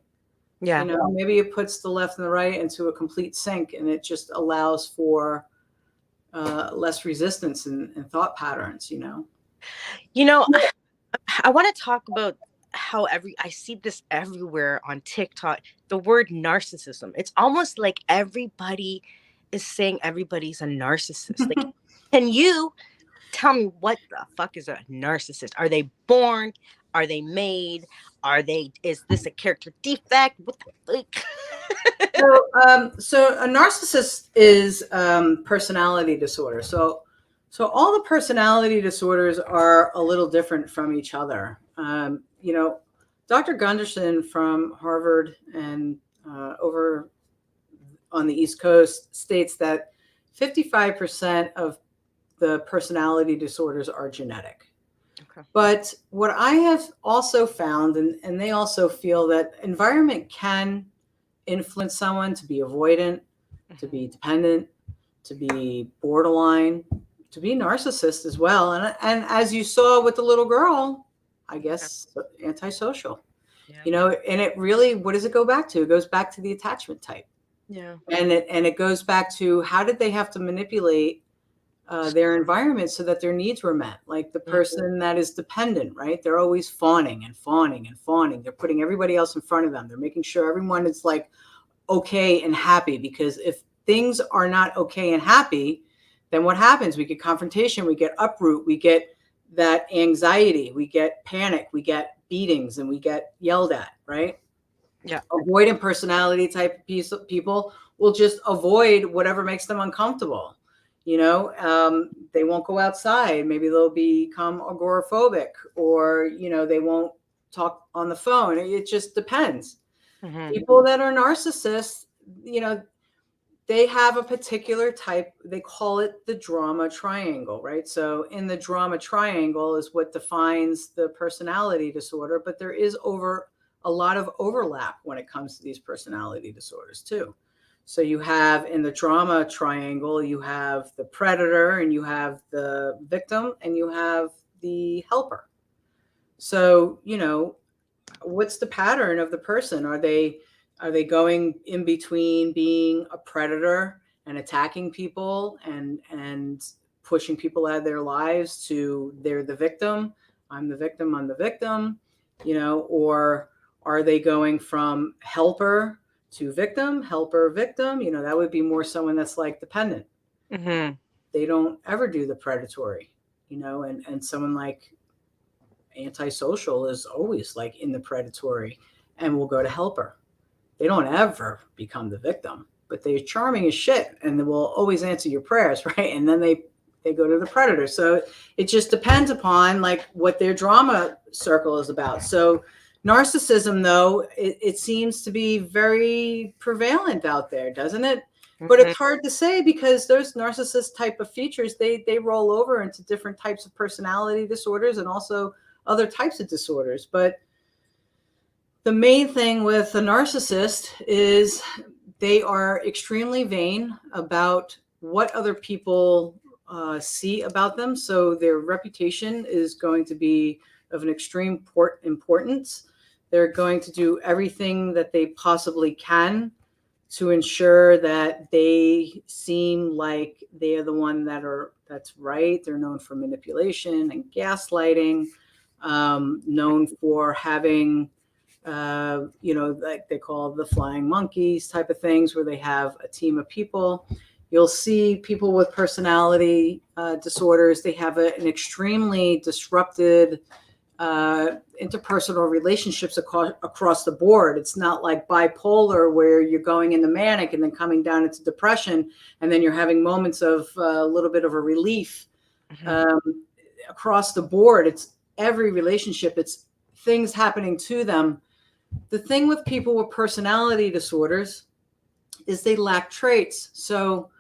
Yeah. Maybe it puts the left and the right into a complete sync, and it just allows for less resistance in thought patterns. I want to talk about how I see this everywhere on TikTok, the word narcissism. It's almost like everybody is saying everybody's a narcissist. Like, can you tell me what the fuck is a narcissist? Are they born? Are they made? Is this a character defect? What the fuck? So a narcissist is personality disorder. So all the personality disorders are a little different from each other. Dr. Gunderson from Harvard and over on the East Coast states that 55% of the personality disorders are genetic. Okay. But what I have also found, and they also feel that environment can influence someone to be avoidant, to be dependent, to be borderline, to be narcissist as well. And as you saw with the little girl, I guess antisocial. Yeah. And it really, what does it go back to? It goes back to the attachment type. Yeah. And it goes back to how did they have to manipulate their environment so that their needs were met. Like the person that is dependent, right? They're always fawning and fawning and fawning. They're putting everybody else in front of them. They're making sure everyone is like okay and happy, because if things are not okay and happy, then what happens? We get confrontation, we get uproot, we get that anxiety, we get panic, we get beatings, and we get yelled at, right? Yeah. Avoidant personality type people will just avoid whatever makes them uncomfortable. They won't go outside. Maybe they'll become agoraphobic, or, they won't talk on the phone. It just depends. Mm-hmm. People that are narcissists, they have a particular type, they call it the drama triangle, right? So in the drama triangle is what defines the personality disorder, but there is a lot of overlap when it comes to these personality disorders too. So you have in the drama triangle, you have the predator, and you have the victim, and you have the helper. So, what's the pattern of the person? Are they going in between being a predator and attacking people and pushing people out of their lives to they're the victim, I'm the victim, or are they going from helper to victim, helper, victim? That would be more someone that's like dependent. Mm-hmm. They don't ever do the predatory, and someone like antisocial is always like in the predatory and will go to helper. They don't ever become the victim, but they're charming as shit and they will always answer your prayers, right? And then they go to the predator. So it just depends upon like what their drama circle is about. So narcissism, though, it seems to be very prevalent out there, doesn't it? Mm-hmm. But it's hard to say because those narcissist type of features, they roll over into different types of personality disorders and also other types of disorders. But the main thing with a narcissist is they are extremely vain about what other people see about them. So their reputation is going to be of an extreme importance. They're going to do everything that they possibly can to ensure that they seem like they are the one that's right. They're known for manipulation and gaslighting, known for having, like they call the flying monkeys type of things, where they have a team of people. You'll see people with personality disorders. They have an extremely disrupted interpersonal relationships across the board. It's not like bipolar where you're going into manic and then coming down into depression, and then you're having moments of a little bit of a relief. Mm-hmm. Across the board, it's every relationship, it's things happening to them. The thing with people with personality disorders is they lack traits. So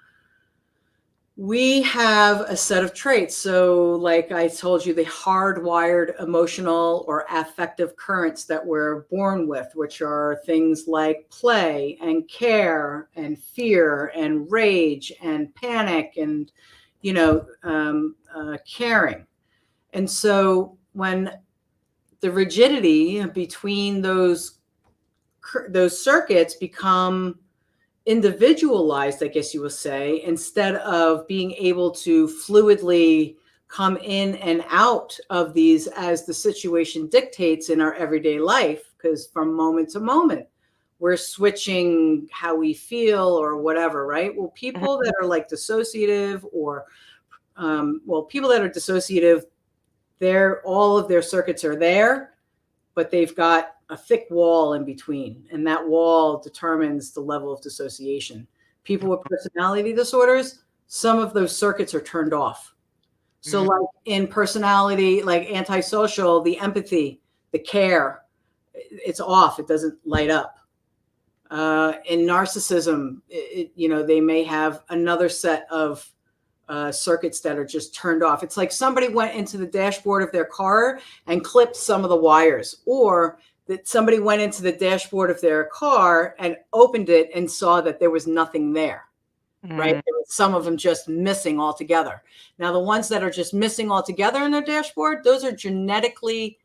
we have a set of traits. So like I told you, the hardwired emotional or affective currents that we're born with, which are things like play and care and fear and rage and panic and, caring. And so when the rigidity between those circuits become individualized, I guess you will say, instead of being able to fluidly come in and out of these as the situation dictates in our everyday life. Because from moment to moment, we're switching how we feel or whatever, right? Well, people that are like dissociative or, people that are dissociative, all of their circuits are there, but they've got a thick wall in between, and that wall determines the level of dissociation. People with personality disorders, some of those circuits are turned off. So like in personality, like antisocial, the empathy, the care, it's off. It doesn't light up. In narcissism, they may have another set of circuits that are just turned off. It's like somebody went into the dashboard of their car and clipped some of the wires, or that somebody went into the dashboard of their car and opened it and saw that there was nothing there, right? There was some of them just missing altogether. Now, the ones that are just missing altogether in their dashboard, those are genetically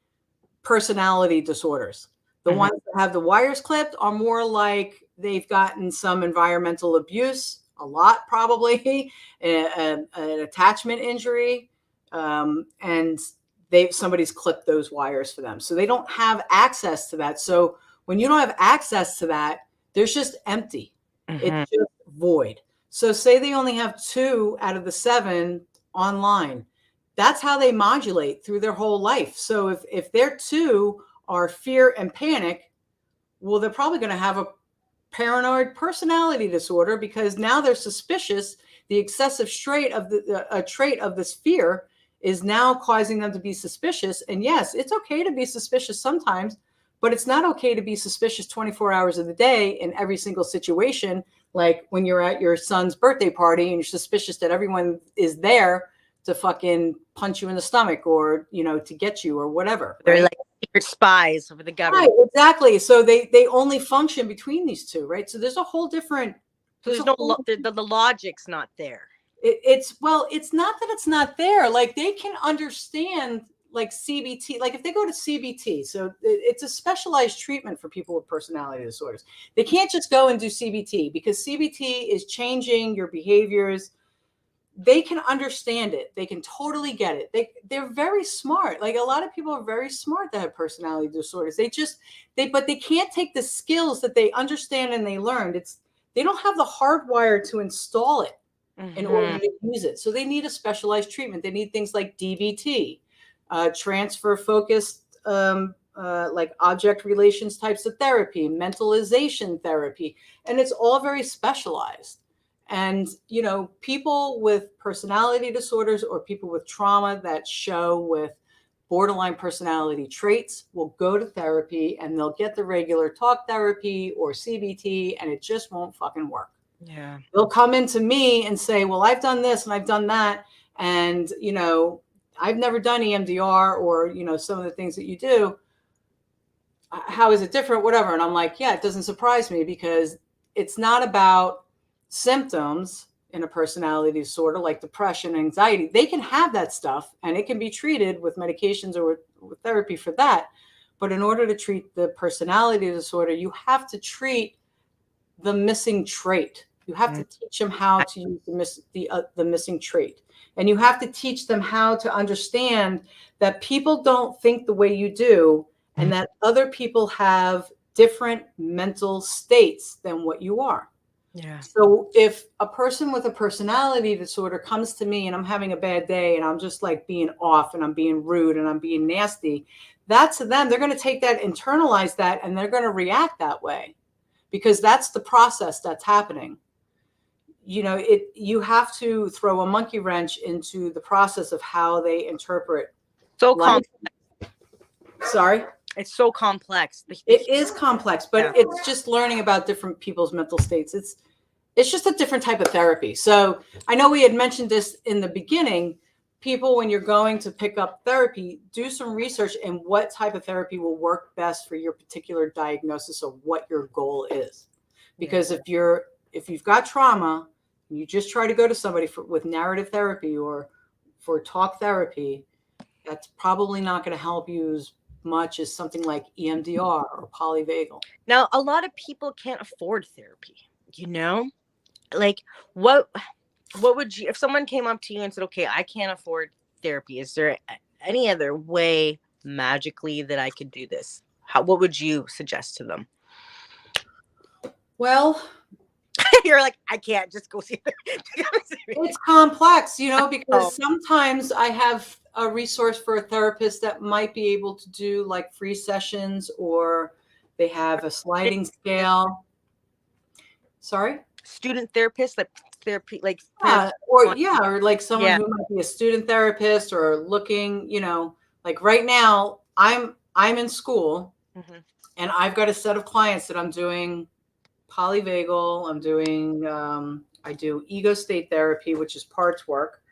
personality disorders. The ones that have the wires clipped are more like they've gotten some environmental abuse, a lot probably, an attachment injury, and somebody's clipped those wires for them. So they don't have access to that. So when you don't have access to that, there's just empty. It's just void. So say they only have 2 out of the 7 online. That's how they modulate through their whole life. So if their 2 are fear and panic, well, they're probably going to have a paranoid personality disorder, because now they're suspicious. The excessive trait of this fear is now causing them to be suspicious. And yes, it's okay to be suspicious sometimes, but it's not okay to be suspicious 24 hours of the day in every single situation. Like when you're at your son's birthday party and you're suspicious that everyone is there to fucking punch you in the stomach or, to get you or whatever. They're right? like secret spies of the government. Right, exactly. So they only function between these 2, right? So there's a whole different. The logic's not there. It's not that it's not there. Like they can understand like CBT, like if they go to CBT, so it's a specialized treatment for people with personality disorders. They can't just go and do CBT, because CBT is changing your behaviors. They can understand it. They can totally get it. They're very smart. Like a lot of people are very smart that have personality disorders. But they can't take the skills that they understand and they learned. They don't have the hardwire to install it in order to use it. So they need a specialized treatment. They need things like DBT, transfer focused, like object relations types of therapy, mentalization therapy, and it's all very specialized. And, people with personality disorders or people with trauma that show with borderline personality traits will go to therapy, and they'll get the regular talk therapy or CBT, and it just won't fucking work. Yeah. They'll come into me and say, well, I've done this and I've done that. And, I've never done EMDR or, some of the things that you do. How is it different? Whatever. And I'm like, yeah, it doesn't surprise me, because it's not about symptoms in a personality disorder like depression, anxiety. They can have that stuff and it can be treated with medications or with therapy for that. But in order to treat the personality disorder, you have to treat the missing trait. You have to teach them how to use the missing trait. And you have to teach them how to understand that people don't think the way you do, and that other people have different mental states than what you are. Yeah. So if a person with a personality disorder comes to me and I'm having a bad day and I'm just like being off and I'm being rude and I'm being nasty, that's them. They're going to take that, internalize that, and they're going to react that way, because that's the process that's happening. You have to throw a monkey wrench into the process of how they interpret. So complex. Sorry? It's so complex. It is complex, but it's just learning about different people's mental states. It's just a different type of therapy. So I know we had mentioned this in the beginning. People, when you're going to pick up therapy, do some research in what type of therapy will work best for your particular diagnosis of what your goal is. Because if you've got trauma, and you just try to go to somebody with narrative therapy or for talk therapy, that's probably not going to help you much as something like EMDR or polyvagal. Now, a lot of people can't afford therapy, you know? Like, what would you, if someone came up to you and said, okay, I can't afford therapy, is there any other way magically that I could do this? What would you suggest to them? Well, you're like, I can't just go see it. It's complex, you know, because sometimes I have a resource for a therapist that might be able to do like free sessions, or they have a sliding scale. Sorry? Student therapist, like therapy, like or like someone who might be a student therapist or looking, you know, like right now I'm in school and I've got a set of clients that I'm doing polyvagal. I'm doing I do ego state therapy, which is parts work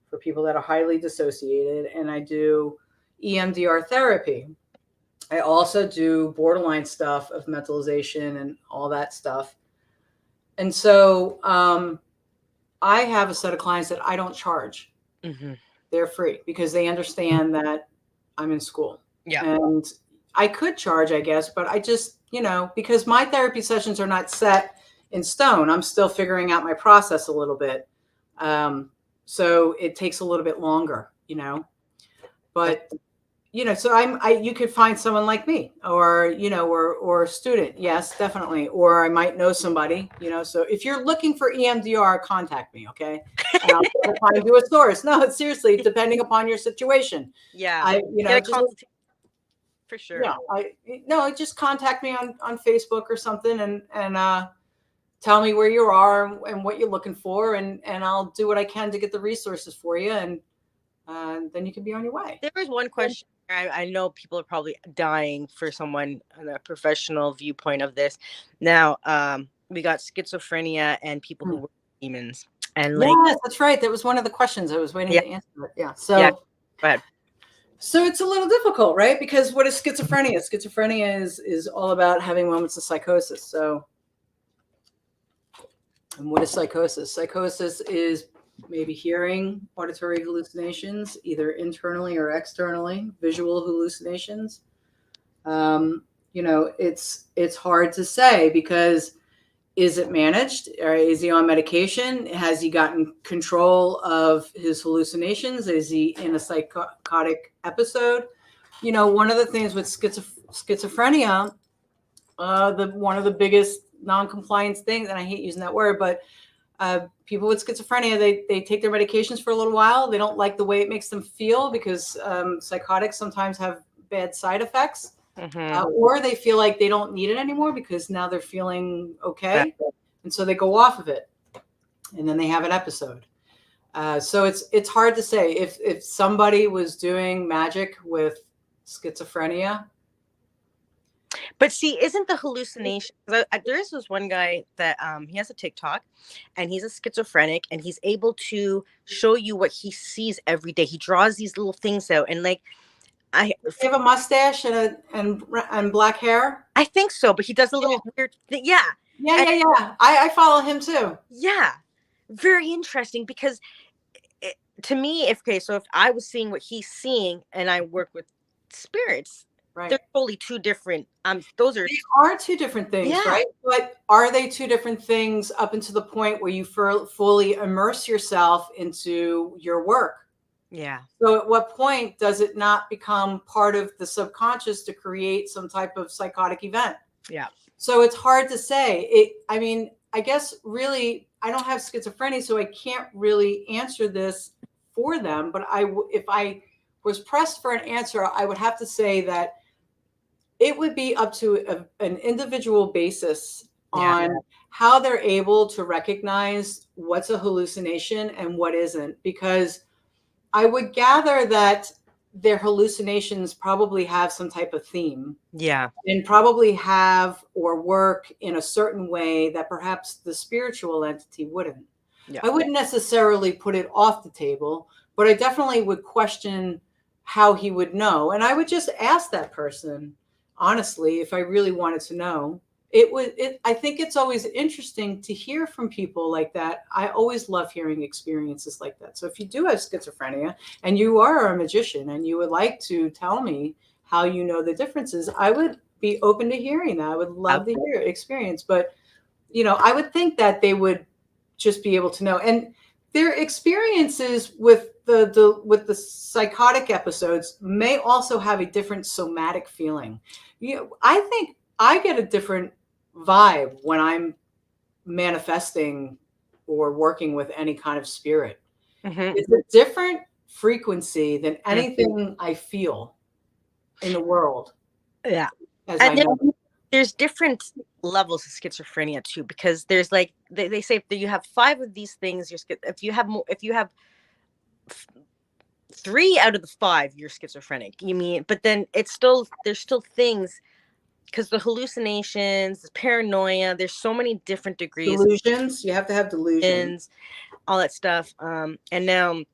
for people that are highly dissociated, and I do EMDR therapy. I also do borderline stuff of mentalization and all that stuff. And so I have a set of clients that I don't charge. They're free because they understand that I'm in school. Yeah. And I could charge, I guess, but I just, you know, because my therapy sessions are not set in stone. I'm still figuring out my process a little bit. So it takes a little bit longer, you know, but you know, so you could find someone like me, or, you know, or a student. Yes, definitely. Or I might know somebody, you know, so if you're looking for EMDR, contact me. Okay. And I'll try to find you a source. No, seriously, depending upon your situation. Yeah. You know, for sure. Yeah. Just contact me on Facebook or something and tell me where you are and what you're looking for. And I'll do what I can to get the resources for you. And then you can be on your way. There was one question. I know people are probably dying for someone on a professional viewpoint of this. Now, we got schizophrenia and people who work with demons. And like, yes, that's right. That was one of the questions I was waiting to answer. Yeah. So, go ahead. So it's a little difficult, right? Because what is schizophrenia? Schizophrenia is all about having moments of psychosis. So, and what is psychosis? Psychosis is maybe hearing, auditory hallucinations, either internally or externally, visual hallucinations. You know, it's hard to say because is it managed? Or is he on medication? Has he gotten control of his hallucinations? Is he in a psychotic episode? You know, one of the things with schizophrenia, one of the biggest non-compliance things, and I hate using that word, but people with schizophrenia, they take their medications for a little while. They don't like the way it makes them feel because psychotics sometimes have bad side effects. Or they feel like they don't need it anymore because now they're feeling okay. And so they go off of it and then they have an episode. So it's hard to say if somebody was doing magic with schizophrenia. But see, isn't the hallucination, there's this one guy that he has a TikTok and he's a schizophrenic and he's able to show you what he sees every day. He draws these little things out and like, does he have a mustache and black hair? I think so, but he does a little weird thing. Yeah. I follow him too. Yeah. Very interesting because to me, so if I was seeing what he's seeing and I work with spirits, they're totally two different. They are two different things, right? But are they two different things up until the point where you fully immerse yourself into your work? Yeah. So at what point does it not become part of the subconscious to create some type of psychotic event? Yeah. So it's hard to say. I mean, I guess really I don't have schizophrenia, so I can't really answer this for them. But if I was pressed for an answer, I would have to say that it would be up to an individual basis on how they're able to recognize what's a hallucination and what isn't, because I would gather that their hallucinations probably have some type of theme. Yeah. And probably have or work in a certain way that perhaps the spiritual entity wouldn't. Yeah. I wouldn't necessarily put it off the table, but I definitely would question how he would know. And I would just ask that person, honestly, if I really wanted to know. I think it's always interesting to hear from people like that. I always love hearing experiences like that. So if you do have schizophrenia and you are a magician and you would like to tell me how you know the differences, I would be open to hearing that. I would love to hear your experience. But, I would think that they would just be able to know. And their experiences with the psychotic episodes may also have a different somatic feeling. I think I get a different vibe when I'm manifesting or working with any kind of spirit. It's a different frequency than anything I feel in the world. Yeah. As And I know. There's different levels of schizophrenia too, because there's like they say that you have 5 of these things, if you have 3 out of the 5, you're schizophrenic. But then there's still things, because the hallucinations, the paranoia, there's so many different degrees. Delusions. You have to have delusions. All that stuff. The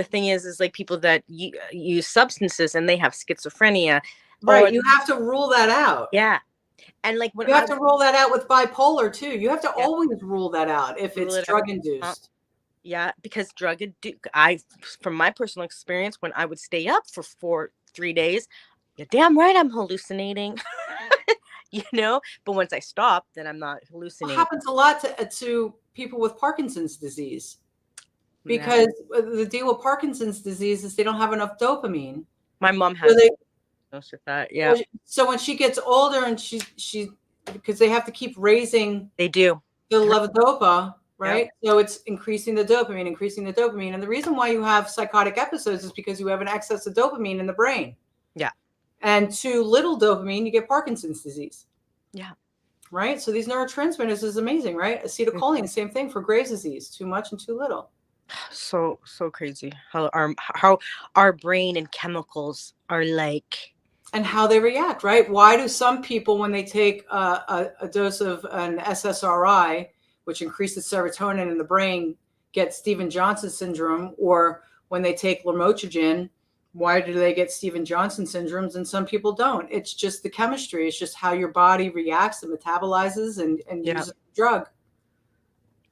thing is like people that use substances and they have schizophrenia. Right. You have to rule that out. Yeah. And like when you have to rule that out with bipolar too. You have to always rule that out if it's drug induced. Yeah, because from my personal experience, when I would stay up for 3 days, you're damn right I'm hallucinating. But once I stop, then I'm not hallucinating. It happens a lot to people with Parkinson's disease, because the deal with Parkinson's disease is they don't have enough dopamine. My mom has most of that. Yeah. So when she gets older and she because they have to keep raising. They do. The levodopa, right? Yep. So it's increasing the dopamine. And the reason why you have psychotic episodes is because you have an excess of dopamine in the brain. Yeah. And too little dopamine, you get Parkinson's disease. Yeah. Right? So these neurotransmitters is amazing, right? Acetylcholine, same thing for Graves' disease, too much and too little. So crazy how our brain and chemicals are like. And how they react, right? Why do some people, when they take a dose of an SSRI, which increases serotonin in the brain, get Stevens-Johnson syndrome? Or when they take lamotrigine, why do they get Stevens-Johnson syndromes and some people don't? It's just the chemistry. It's just how your body reacts and metabolizes and uses the drug.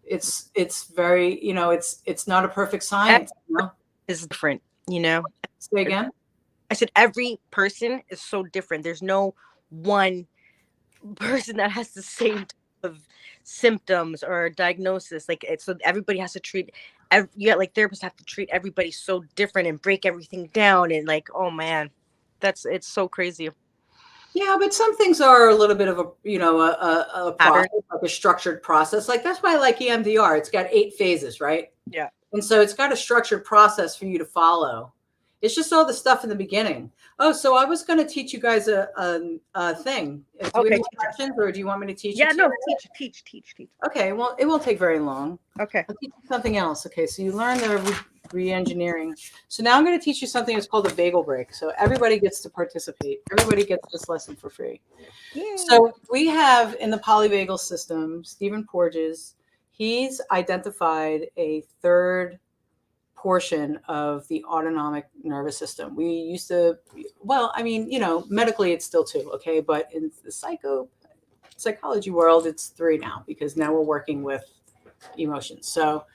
It's very, it's not a perfect science. It's different, Say again? I said every person is so different. There's no one person that has the same type of symptoms or diagnosis. So everybody has to treat. Therapists have to treat everybody so different and break everything down. And oh man, it's so crazy. Yeah, but some things are a little bit of a process, like a structured process. That's why I like EMDR. It's got 8 phases, right? Yeah. And so it's got a structured process for you to follow. It's just all the stuff in the beginning. Oh, so I was going to teach you guys a thing. Do we have questions, or do you want me to teach? Yeah, no, teach. Okay, well, it won't take very long. Okay. I'll teach you something else. Okay, so you learn the re-engineering. So now I'm going to teach you something that's called a bagel break. So everybody gets to participate. Everybody gets this lesson for free. Yay. So we have in the polyvagal system, Stephen Porges, he's identified a third portion of the autonomic nervous system. We used to, medically it's still 2, okay? But in the psychology world, it's 3 now, because now we're working with emotions. So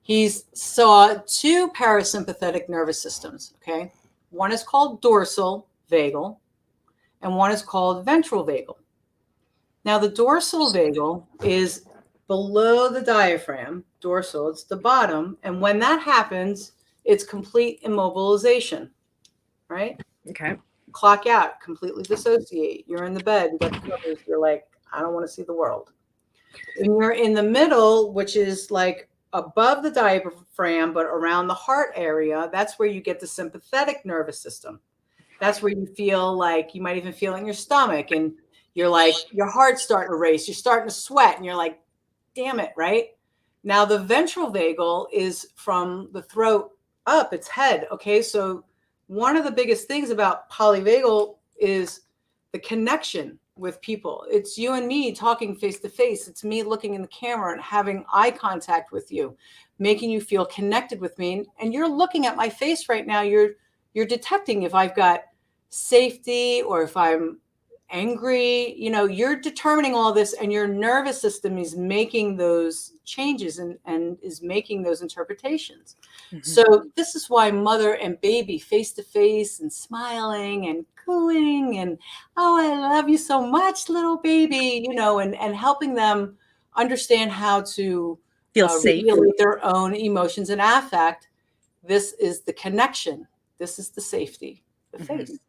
he's saw 2 parasympathetic nervous systems, okay? One is called dorsal vagal, and one is called ventral vagal. Now, the dorsal vagal is below the diaphragm, dorsal, it's the bottom. And when that happens, it's complete immobilization, right? Okay. Clock out, completely dissociate. You're in the bed, you got the covers, you're like, I don't want to see the world. When you're in the middle, which is above the diaphragm, but around the heart area, that's where you get the sympathetic nervous system. That's where you feel you might even feel it in your stomach, and you're your heart's starting to race, you're starting to sweat, and you're like, damn it, right? Now, the ventral vagal is from the throat up, it's head, okay? So one of the biggest things about polyvagal is the connection with people. It's you and me talking face to face. It's me looking in the camera and having eye contact with you, making you feel connected with me. And you're looking at my face right now. You're detecting if I've got safety or if I'm angry. You know, you're determining all this, and your nervous system is making those changes and is making those interpretations. So this is why mother and baby face to face and smiling and cooing and, oh, I love you so much, little baby, you know, and helping them understand how to feel safe, regulate their own emotions and affect. This is the connection. This is the safety, the face.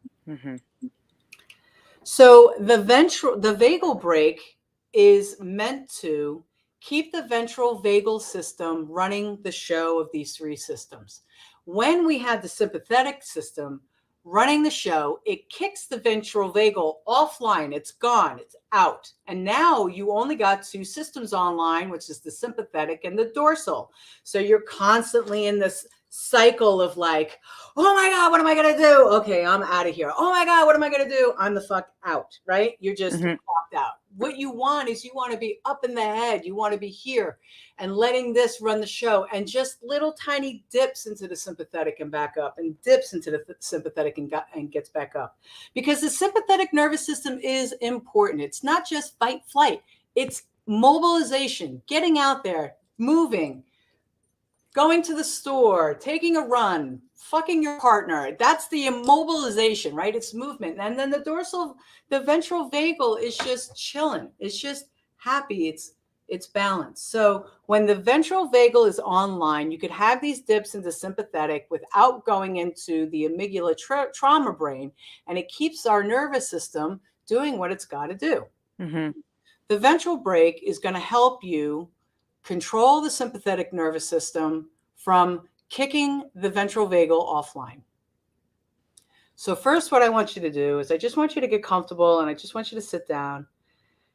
So the vagal brake is meant to keep the ventral vagal system running the show of these three systems. When we have the sympathetic system running the show, it kicks the ventral vagal offline. It's gone. It's out. And now you only got two systems online, which is the sympathetic and the dorsal. So you're constantly in this cycle of like, oh my God, what am I going to do? Okay, I'm out of here. Oh my God, what am I going to do? I'm the fuck out, right? You're just popped out. What you want is you want to be up in the head. You want to be here and letting this run the show, and just little tiny dips into the sympathetic and back up, and dips into the sympathetic and gets back up. Because the sympathetic nervous system is important. It's not just fight, flight. It's mobilization, getting out there, moving, going to the store, taking a run, fucking your partner. That's the immobilization, right? It's movement. And then the ventral vagal is just chilling. It's just happy. It's balanced. So when the ventral vagal is online, you could have these dips into sympathetic without going into the amygdala trauma brain, and it keeps our nervous system doing what it's got to do. The ventral brake is going to help you control the sympathetic nervous system from kicking the ventral vagal offline. So first, what I want you to do is I just want you to get comfortable, and I just want you to sit down.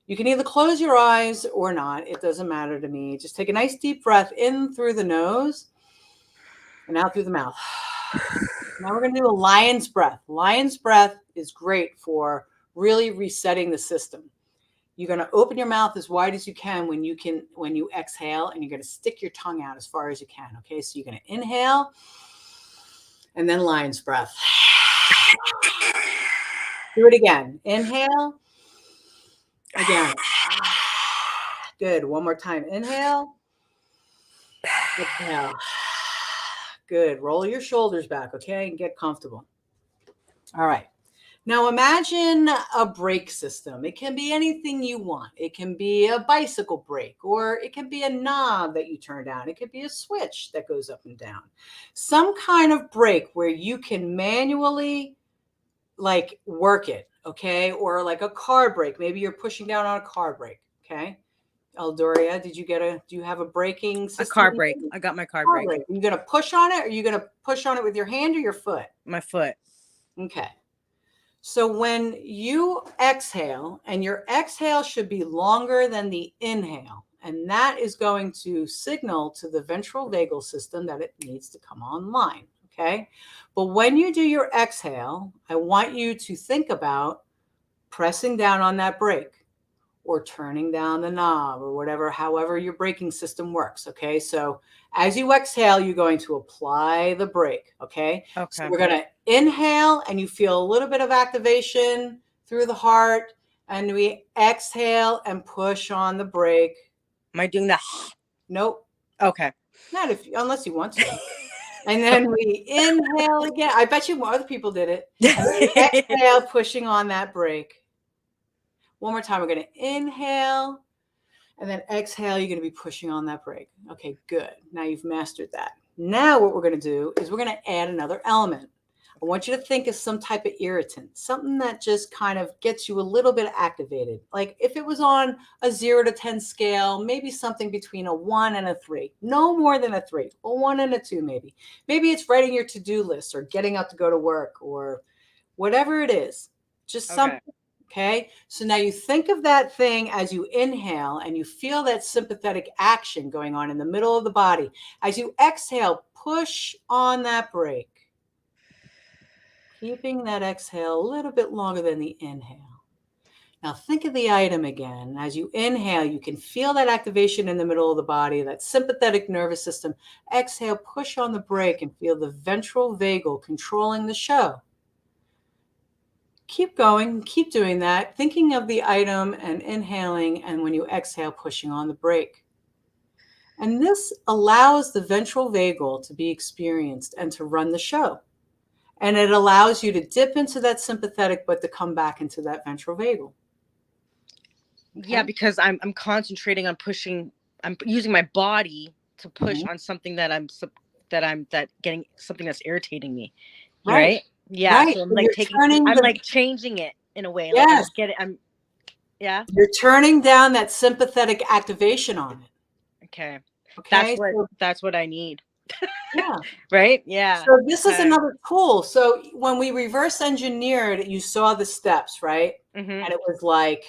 You can either close your eyes or not. It doesn't matter to me. Just take a nice deep breath in through the nose and out through the mouth. Now we're going to do a lion's breath. Lion's breath is great for really resetting the system. You're going to open your mouth as wide as you can when you exhale, and you're going to stick your tongue out as far as you can. Okay, so you're going to inhale and then lion's breath. Do it again. Inhale. Again. Good. One more time. Inhale. Exhale. Good. Roll your shoulders back, okay, and get comfortable. All right. Now imagine a brake system. It can be anything you want. It can be a bicycle brake, or it can be a knob that you turn down. It could be a switch that goes up and down. Some kind of brake where you can manually like work it, okay? Or like a car brake. Maybe you're pushing down on a car brake, okay? Eldoria, do you have a braking system? A car brake. I got my car brake. Are you going to push on it, or are you going to push on it with your hand or your foot? My foot. Okay. So when you exhale, and your exhale should be longer than the inhale, and that is going to signal to the ventral vagal system that it needs to come online, okay? But when you do your exhale, I want you to think about pressing down on that brake, or turning down the knob, or whatever, however your braking system works, okay? So as you exhale, you're going to apply the brake, okay? So we're going to inhale, and you feel a little bit of activation through the heart, and we exhale and push on the brake. Am I doing that? Nope. Okay. Not unless you want to. And then we inhale again. I bet you other people did it. And we exhale, pushing on that brake. One more time, we're going to inhale, and then exhale, you're going to be pushing on that brake. Okay, good. Now you've mastered that. Now what we're going to do is we're going to add another element. I want you to think of some type of irritant, something that just kind of gets you a little bit activated. Like if it was on a 0 to 10 scale, maybe something between a 1 and a 3. No more than a 3, a 1 and a 2 maybe. Maybe it's writing your to-do list, or getting up to go to work, or whatever it is. Just something. Okay, so now you think of that thing as you inhale, and you feel that sympathetic action going on in the middle of the body. As you exhale, push on that brake, keeping that exhale a little bit longer than the inhale. Now think of the item again. As you inhale, you can feel that activation in the middle of the body, that sympathetic nervous system. Exhale, push on the brake, and feel the ventral vagal controlling the show. Keep going, keep doing that, thinking of the item and inhaling, and when you exhale, pushing on the brake. And this allows the ventral vagal to be experienced and to run the show. And it allows you to dip into that sympathetic, but to come back into that ventral vagal. Okay? Yeah, because I'm concentrating on pushing. I'm using my body to push on something that getting something that's irritating me. Right? Yeah. Right. So I'm like like changing it in a way. Yes. Like You're turning down that sympathetic activation on it. Okay. Okay. That's what I need. Yeah. Right? Yeah. So this is another tool. So when we reverse engineered, you saw the steps, right? Mm-hmm. And it was like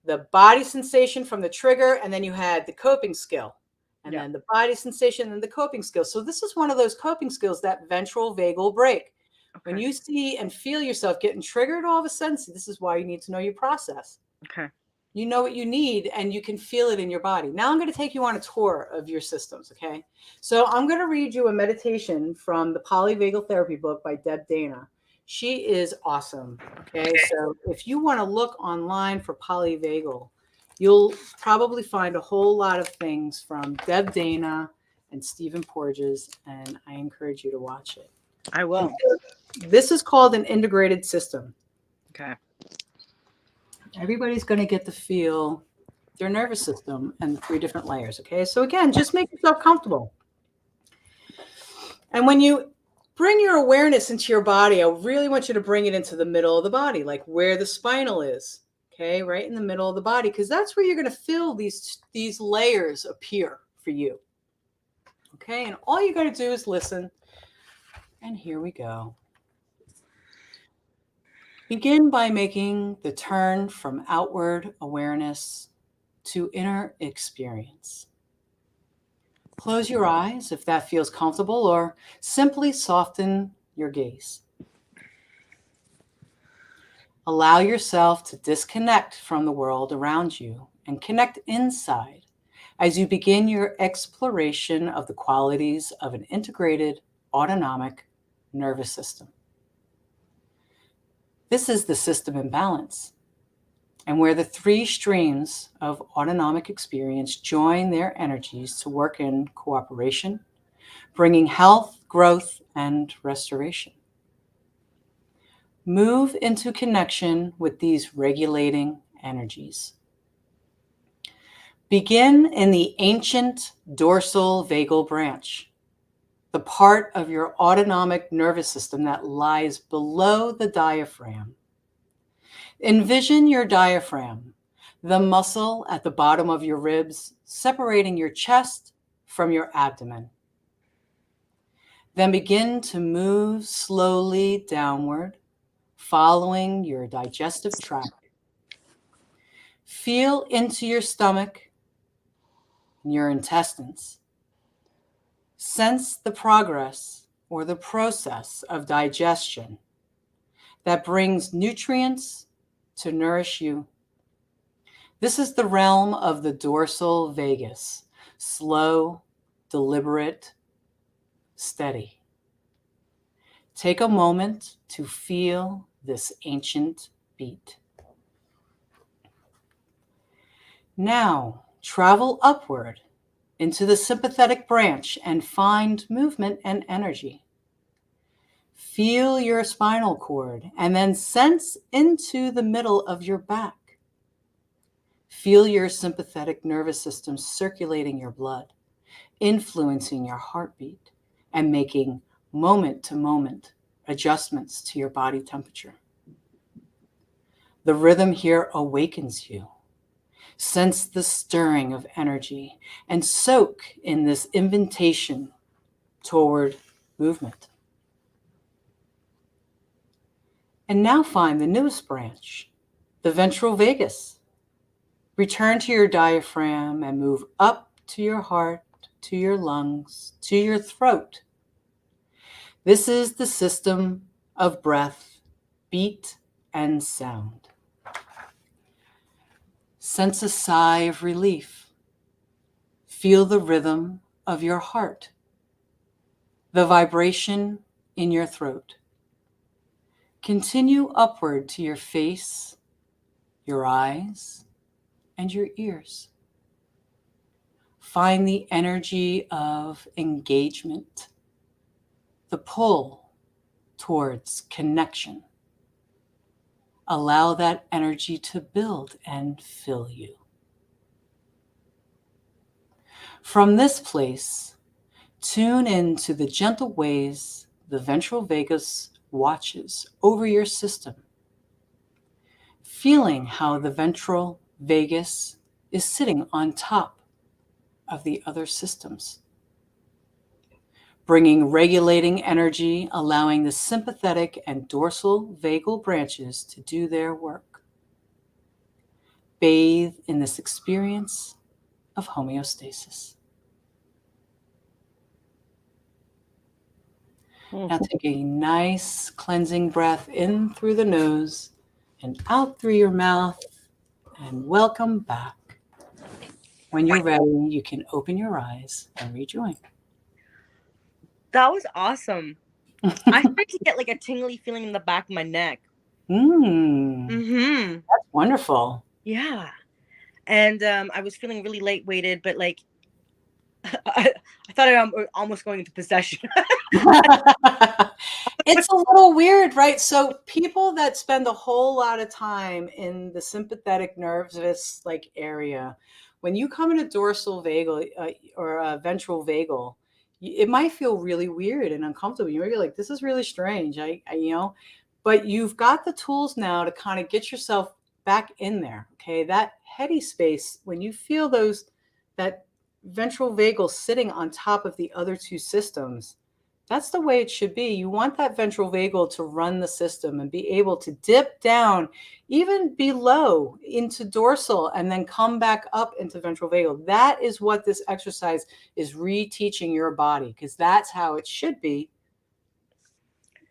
the body sensation from the trigger, and then you had the coping skill, and then the body sensation and the coping skill. So this is one of those coping skills, that ventral vagal brake. Okay. When you see and feel yourself getting triggered all of a sudden, this is why you need to know your process. Okay. You know what you need, and you can feel it in your body. Now I'm going to take you on a tour of your systems, okay? So I'm going to read you a meditation from the Polyvagal Therapy book by Deb Dana. She is awesome, okay? So if you want to look online for polyvagal, you'll probably find a whole lot of things from Deb Dana and Stephen Porges, and I encourage you to watch it. I will. This is called an integrated system. Okay. Everybody's going to get to feel their nervous system and the 3 different layers. Okay. So again, just make yourself comfortable. And when you bring your awareness into your body, I really want you to bring it into the middle of the body, like where the spinal is. Okay. Right in the middle of the body, because that's where you're going to feel these layers appear for you. Okay. And all you got to do is listen. And here we go. Begin by making the turn from outward awareness to inner experience. Close your eyes if that feels comfortable, or simply soften your gaze. Allow yourself to disconnect from the world around you and connect inside as you begin your exploration of the qualities of an integrated autonomic nervous system. This is the system in balance, and where the 3 streams of autonomic experience join their energies to work in cooperation, bringing health, growth, and restoration. Move into connection with these regulating energies. Begin in the ancient dorsal vagal branch, the part of your autonomic nervous system that lies below the diaphragm. Envision your diaphragm, the muscle at the bottom of your ribs, separating your chest from your abdomen. Then begin to move slowly downward, following your digestive tract. Feel into your stomach and your intestines. Sense the progress or the process of digestion that brings nutrients to nourish you. This is the realm of the dorsal vagus, slow, deliberate, steady. Take a moment to feel this ancient beat. Now, travel upward into the sympathetic branch and find movement and energy. Feel your spinal cord and then sense into the middle of your back. Feel your sympathetic nervous system circulating your blood, influencing your heartbeat, and making moment-to-moment adjustments to your body temperature. The rhythm here awakens you. Sense the stirring of energy and soak in this invitation toward movement. And now find the newest branch, the ventral vagus. Return to your diaphragm and move up to your heart, to your lungs, to your throat. This is the system of breath, beat, and sound. Sense a sigh of relief. Feel the rhythm of your heart, the vibration in your throat. Continue upward to your face, your eyes, and your ears. Find the energy of engagement, the pull towards connection. Allow that energy to build and fill you. From this place, tune into the gentle ways the ventral vagus watches over your system, feeling how the ventral vagus is sitting on top of the other systems, bringing regulating energy, allowing the sympathetic and dorsal vagal branches to do their work. Bathe in this experience of homeostasis. Now take a nice cleansing breath in through the nose and out through your mouth, and welcome back. When you're ready, you can open your eyes and rejoin. That was awesome. I started to get like a tingly feeling in the back of my neck. That's wonderful. Yeah. And I was feeling really light-weighted, but like I thought I'm almost going into possession. It's a little weird, right? So people that spend a whole lot of time in the sympathetic nervous like area, when you come in a dorsal vagal or a ventral vagal, it might feel really weird and uncomfortable. You might be like, this is really strange. I but you've got the tools now to kind of get yourself back in there. Okay. That heady space, when you feel that ventral vagal sitting on top of the other two systems, that's the way it should be. You want that ventral vagal to run the system and be able to dip down, even below into dorsal, and then come back up into ventral vagal. That is what this exercise is reteaching your body, because that's how it should be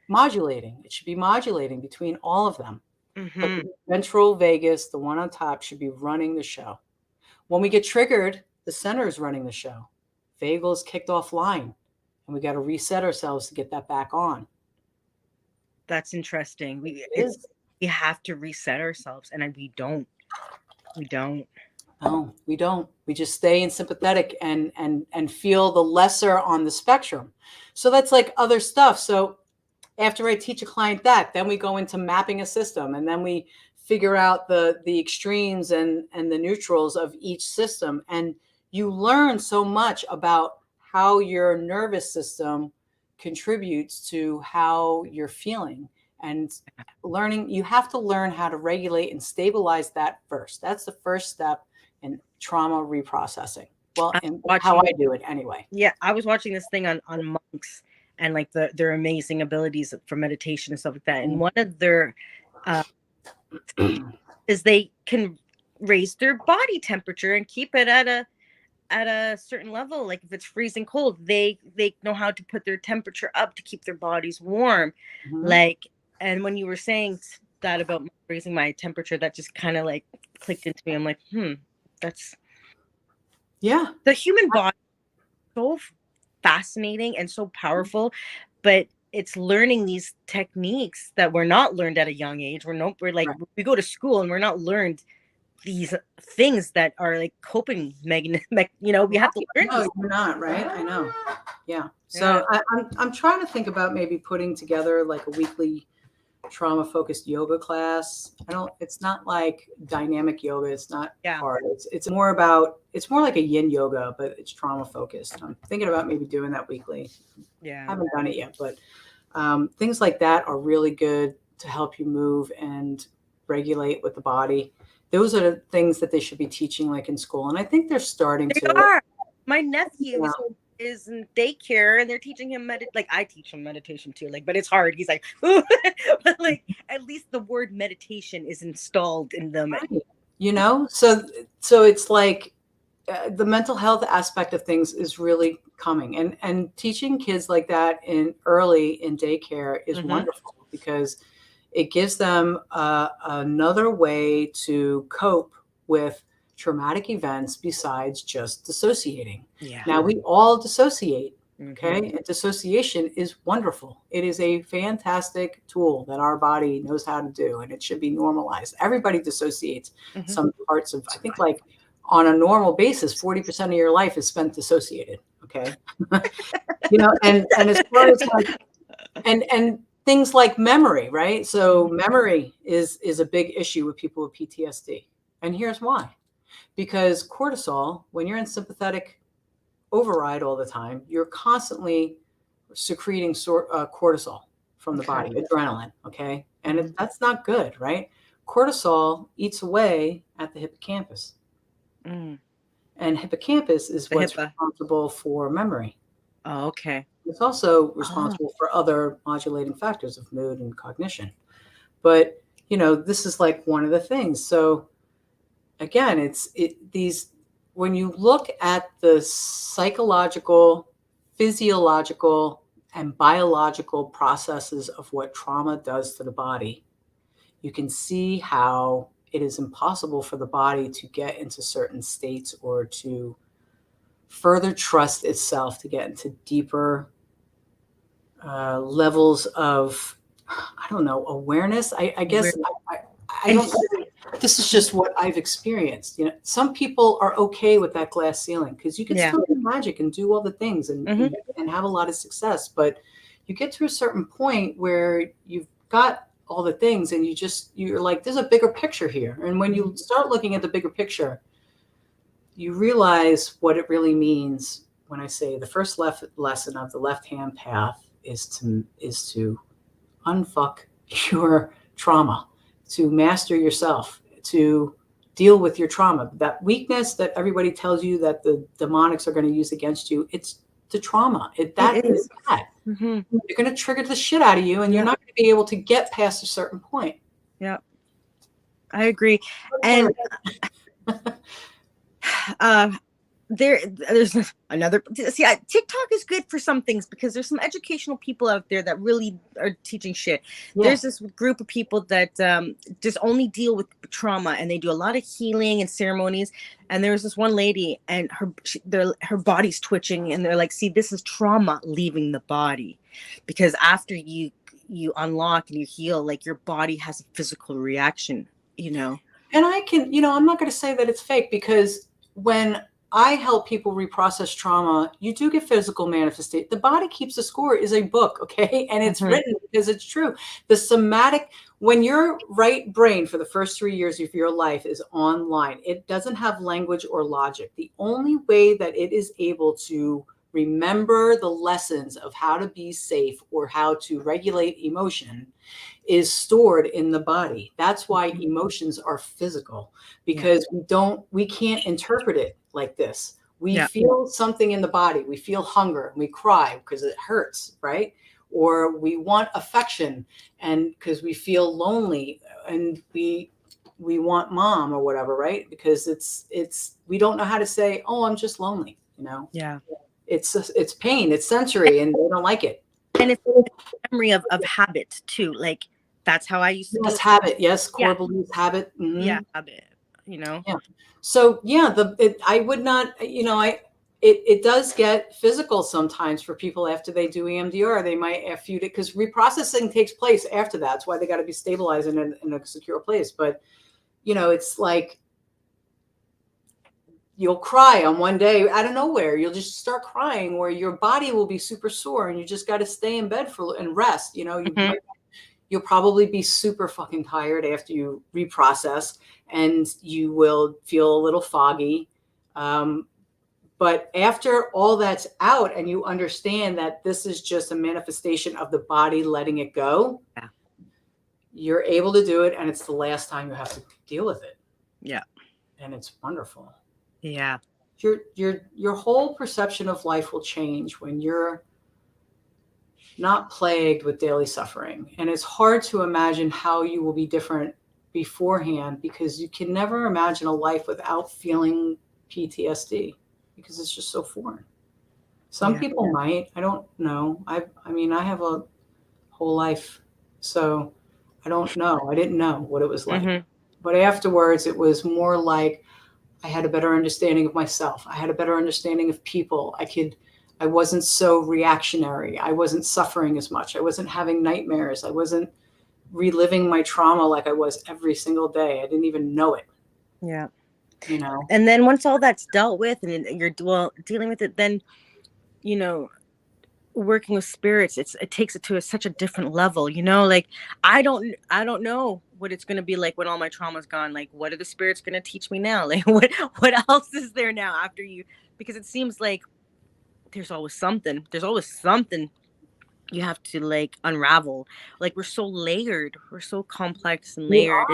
modulating. It should be modulating between all of them. But the ventral vagus, the one on top, should be running the show. When we get triggered, the center is running the show. Vagal is kicked offline, and we got to reset ourselves to get that back on. That's interesting. We have to reset ourselves, and we don't. No, we don't. We just stay in sympathetic and feel the lesser on the spectrum. So that's like other stuff. So after I teach a client that, then we go into mapping a system, and then we figure out the extremes and the neutrals of each system. And you learn so much about how your nervous system contributes to how you're feeling, and you have to learn how to regulate and stabilize that first. That's the first step in trauma reprocessing. Well, and how I do it anyway. Yeah. I was watching this thing on monks and like their amazing abilities for meditation and stuff like that. And one of their is they can raise their body temperature and keep it at a certain level. Like if it's freezing cold, they know how to put their temperature up to keep their bodies warm. Like, and when you were saying that about raising my temperature, that just kind of like clicked into me. I'm like, that's the human body is so fascinating and so powerful, but it's learning these techniques that we're not learned at a young age. We're like, we go to school and we're not learned these things that are like coping mechanisms. We have to learn. No, you're not, right? I know. Yeah. So I'm trying to think about maybe putting together like a weekly trauma focused yoga class. It's not like dynamic yoga. It's not hard. It's more like a yin yoga, but it's trauma focused. I'm thinking about maybe doing that weekly. Yeah. I haven't done it yet, but things like that are really good to help you move and regulate with the body. Those are the things that they should be teaching like in school. And I think they're starting to. My nephew is in daycare and they're teaching him like I teach him meditation too, like, but it's hard. He's like, ooh. But like at least the word meditation is installed in them. Right. So it's like the mental health aspect of things is really coming, and teaching kids like that early in daycare is wonderful, because it gives them another way to cope with traumatic events besides just dissociating. Yeah. Now we all dissociate, Okay. And dissociation is wonderful. It is a fantastic tool that our body knows how to do, and it should be normalized. Everybody dissociates some parts of, I think, like on a normal basis, 40% of your life is spent dissociated. Okay. And as far as like, and things like memory, right? So memory is a big issue with people with PTSD. And here's why. Because cortisol, when you're in sympathetic override all the time, you're constantly secreting cortisol from the body, adrenaline, okay? And that's not good, right? Cortisol eats away at the hippocampus. And hippocampus is what's responsible for memory. Oh, okay. It's also responsible for other modulating factors of mood and cognition. But, this is like one of the things. So again, when you look at the psychological, physiological, and biological processes of what trauma does to the body, you can see how it is impossible for the body to get into certain states or to further trust itself to get into deeper levels of, I don't know, awareness. I guess I don't. This is just what I've experienced. Some people are okay with that glass ceiling because you can still do magic and do all the things and have a lot of success. But you get to a certain point where you've got all the things and you're like, there's a bigger picture here. And when you start looking at the bigger picture, you realize what it really means when I say the first lesson of the left-hand path is to unfuck your trauma, to master yourself, to deal with your trauma. That weakness that everybody tells you that the demonics are going to use against you, it's the trauma. That is that. They're going to trigger the shit out of you, and you're not going to be able to get past a certain point. Yeah, I agree. And there's another, TikTok is good for some things because there's some educational people out there that really are teaching shit. There's this group of people that just only deal with trauma, and they do a lot of healing and ceremonies. And there was this one lady, and her body's twitching, and they're like, see, this is trauma leaving the body, because after you unlock and you heal, like, your body has a physical reaction, And I can, I'm not going to say that it's fake, because when I help people reprocess trauma, you do get physical manifestation. The Body Keeps a Score is a book, okay? And it's written because it's true. The somatic, when your right brain for the first 3 years of your life is online, it doesn't have language or logic. The only way that it is able to remember the lessons of how to be safe or how to regulate emotion is stored in the body. That's why emotions are physical, because we can't interpret it like this. We feel something in the body. We feel hunger and we cry because it hurts, right? Or we want affection and because we feel lonely and we want mom or whatever, right? Because we don't know how to say, oh, I'm just lonely, Yeah. It's pain, it's sensory, and they don't like it. And it's a memory of habit too. Like, that's how I used to do it. Habit. Yes. Core beliefs, habit. Yeah. Habit, Yeah. So I would not, it does get physical sometimes for people after they do EMDR. They might ask you to, because reprocessing takes place after that. That's why they got to be stabilized in a secure place. But, it's like, you'll cry on one day out of nowhere. You'll just start crying, or your body will be super sore and you just got to stay in bed and rest. You'll probably be super fucking tired after you reprocess, and you will feel a little foggy. But after all that's out and you understand that this is just a manifestation of the body letting it go, you're able to do it. And it's the last time you have to deal with it. Yeah. And it's wonderful. Yeah. Your whole perception of life will change when you're not plagued with daily suffering. And it's hard to imagine how you will be different beforehand, because you can never imagine a life without feeling PTSD, because it's just so foreign. Some people might. I don't know. I have a whole life, so I don't know. I didn't know what it was like. But afterwards, it was more like I had a better understanding of myself. I had a better understanding of people. I could I wasn't so reactionary. I wasn't suffering as much. I wasn't having nightmares. I wasn't reliving my trauma like I was every single day. I didn't even know it. Yeah. You know? And then once all that's dealt with and you're dealing with it, then, you know, working with spirits, it takes it to such a different level, you know, like I don't know what it's going to be like when all my trauma's gone. Like, what are the spirits going to teach me now? Like, what else is there now after you? Because it seems like there's always something you have to like unravel. Like, we're so layered, we're so complex and layered.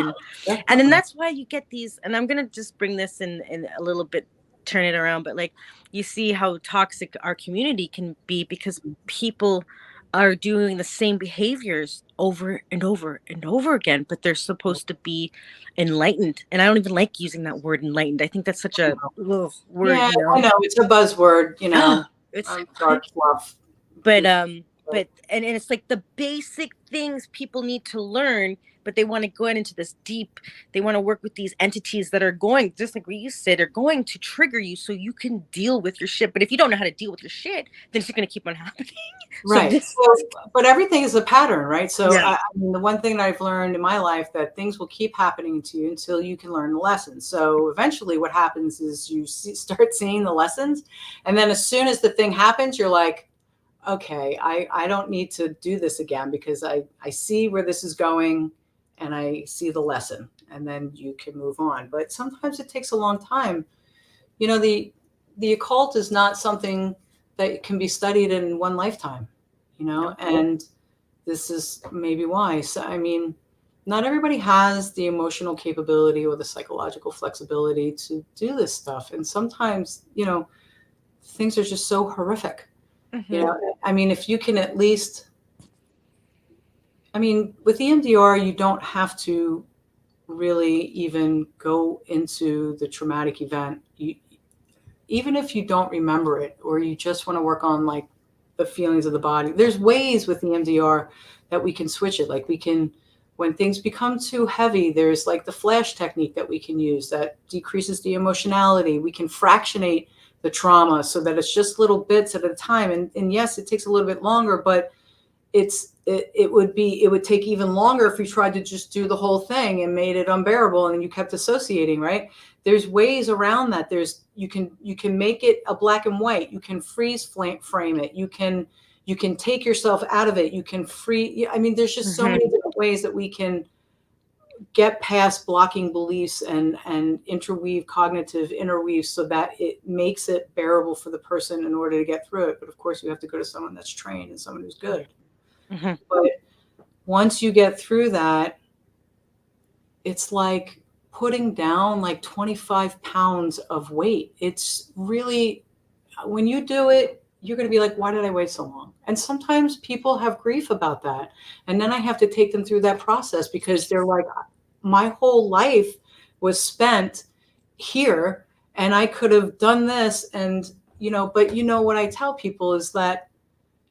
And then that's why you get these, and I'm gonna just bring this in a little bit, turn it around, but like, you see how toxic our community can be because people are doing the same behaviors over and over and over again, but they're supposed to be enlightened. And I don't even like using that word enlightened. I think that's such a word. Yeah, you know? I know it's a buzzword, you know. It's dark fluff. But and it's like the basic things people need to learn, but they want to go into this deep. They want to work with these entities that are going, just like what you said, are going to trigger you so you can deal with your shit. But if you don't know how to deal with your shit, then it's going to keep on happening. Right. But everything is a pattern, right? So I mean, the one thing that I've learned in my life, that things will keep happening to you until you can learn the lessons. So eventually what happens is you start seeing the lessons. And then as soon as the thing happens, you're like, okay, I don't need to do this again because I see where this is going and I see the lesson, and then you can move on. But sometimes it takes a long time. You know, the occult is not something that can be studied in one lifetime, you know, and this is maybe why. So, I mean, not everybody has the emotional capability or the psychological flexibility to do this stuff. And sometimes, you know, things are just so horrific. You know, I mean, if you can at least, I mean, with the Emdr, you don't have to really even go into the traumatic event. Even if you don't remember it, or you just want to work on like the feelings of the body, there's ways with the Emdr that we can switch it. Like we can, when things become too heavy, there's like the flash technique that we can use that decreases the emotionality. We can fractionate the trauma so that it's just little bits at a time. And yes, it takes a little bit longer, but it would take even longer if we tried to just do the whole thing and made it unbearable and you kept associating, right? There's ways around that. You can make it a black and white. You can freeze frame it. You can take yourself out of it. You can I mean, there's just so many different ways that we can get past blocking beliefs and interweave cognitive interweave so that it makes it bearable for the person in order to get through it. But of course, you have to go to someone that's trained and someone who's good. But once you get through that, it's like putting down like 25 pounds of weight. It's really, when you do it, you're going to be like, why did I wait so long? And sometimes people have grief about that. And then I have to take them through that process because they're like, my whole life was spent here and I could have done this. And, you know, but you know, what I tell people is that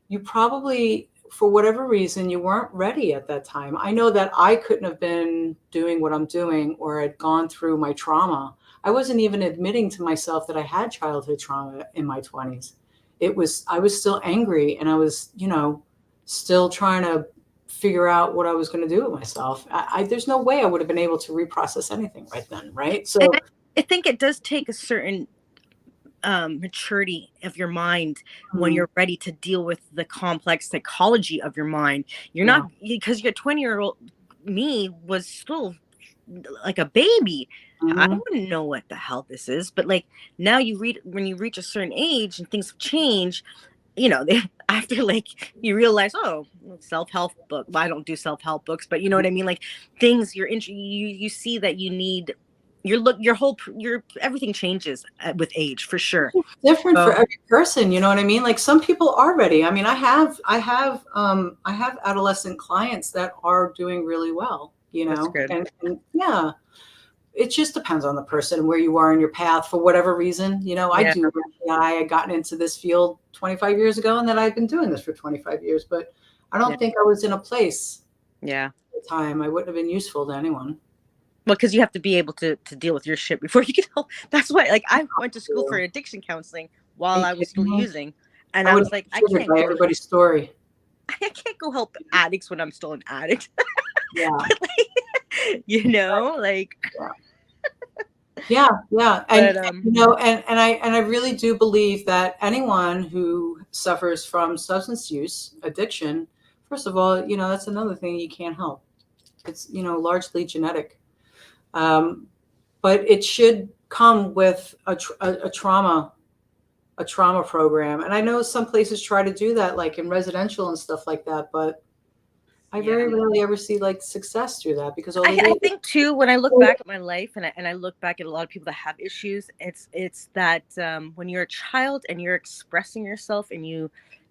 you probably, for whatever reason, you weren't ready at that time. I know that I couldn't have been doing what I'm doing or had gone through my trauma. I wasn't even admitting to myself that I had childhood trauma in my 20s. I was still angry and I was, you know, still trying to figure out what I was going to do with myself. There's no way I would have been able to reprocess anything right then. Right. So I think it does take a certain maturity of your mind when you're ready to deal with the complex psychology of your mind. You're not, because your 20-year-old me was still like a baby. I wouldn't know what the hell this is, but like now when you reach a certain age and things change, you know, after like you realize, oh, self-help book. Well, I don't do self-help books, but you know what I mean? Like things you see that you need. Your everything changes with age, for sure. It's different for every person. You know what I mean? Like some people are ready. I mean, I have adolescent clients that are doing really well, you know, and yeah, it just depends on the person and where you are in your path for whatever reason. You know, I had gotten into this field 25 years ago and then I've been doing this for 25 years, but I don't think I was in a place at the time. I wouldn't have been useful to anyone. Well, because you have to be able to deal with your shit before you can help. That's why, like, I went to school for addiction counseling while I was still using. And I was like, I can't by everybody's story. I can't go help addicts when I'm still an addict. Yeah. Like, you know, like. Yeah. And, But, you know, and I really do believe that anyone who suffers from substance use addiction, first of all, you know, that's another thing you can't help. It's, you know, largely genetic. But it should come with a trauma program. And I know some places try to do that, like in residential and stuff like that, but I very rarely ever see like success through that, because I think too, when I look back at my life and I look back at a lot of people that have issues, it's that when you're a child and you're expressing yourself and you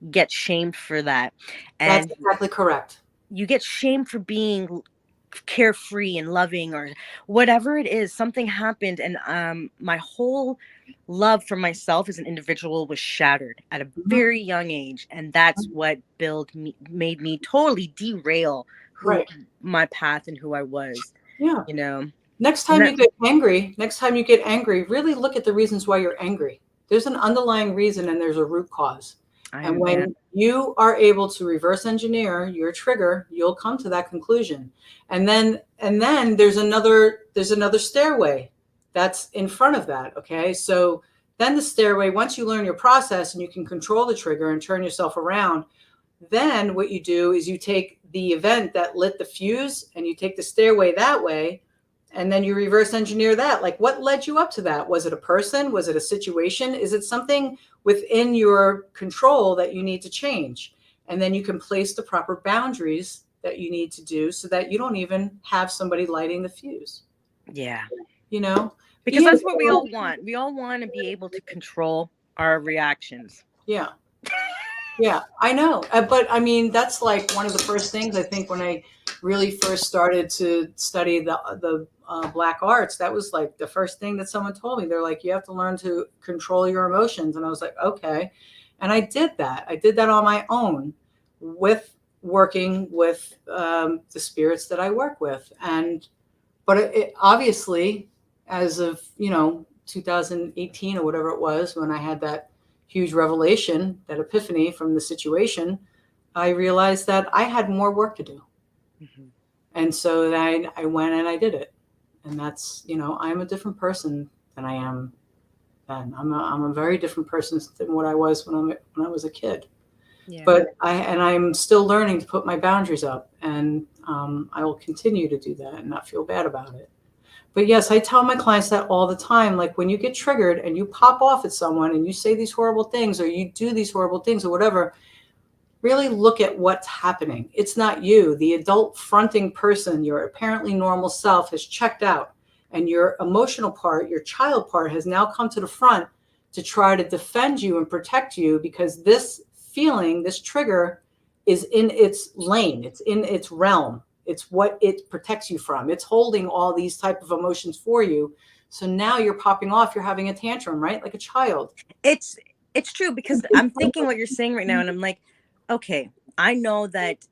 get shamed for that. And that's exactly correct. You get shamed for being carefree and loving or whatever it is. Something happened, and my whole love for myself as an individual was shattered at a very young age, and that's what made me totally derail my path and who I was. Yeah. You know, next time you get angry, really look at the reasons why you're angry. There's an underlying reason and there's a root cause. And when you are able to reverse engineer your trigger, you'll come to that conclusion. And then there's another stairway that's in front of that. Okay. So then the stairway, once you learn your process and you can control the trigger and turn yourself around, then what you do is you take the event that lit the fuse and you take the stairway that way, and then you reverse engineer that. Like, what led you up to that? Was it a person? Was it a situation? Is it something within your control that you need to change? And then you can place the proper boundaries that you need to do so that you don't even have somebody lighting the fuse. Yeah. You know? Because that's what we all want. We all want to be able to control our reactions. Yeah. Yeah, I know. But I mean, that's like one of the first things I think when I really first started to study the Black arts. That was like the first thing that someone told me. They're like, you have to learn to control your emotions. And I was like, okay. And I did that. I did that on my own with working with the spirits that I work with. But it obviously, as of, 2018 or whatever it was, when I had that huge revelation, that epiphany from the situation, I realized that I had more work to do. Mm-hmm. And so then I went and I did it. And that's, I'm a different person than I am then. I'm a very different person than what I was when I was a kid. Yeah. But I'm still learning to put my boundaries up, and I will continue to do that and not feel bad about it. But yes, I tell my clients that all the time. Like, when you get triggered and you pop off at someone and you say these horrible things or you do these horrible things or whatever, really look at what's happening. It's not you. The adult fronting person, your apparently normal self, has checked out, and your emotional part, your child part, has now come to the front to try to defend you and protect you, because this feeling, this trigger, is in its lane. It's in its realm. It's what it protects you from. It's holding all these type of emotions for you. So now you're popping off. You're having a tantrum, right? Like a child. It's true, because I'm thinking what you're saying right now, and I'm like, okay, I know that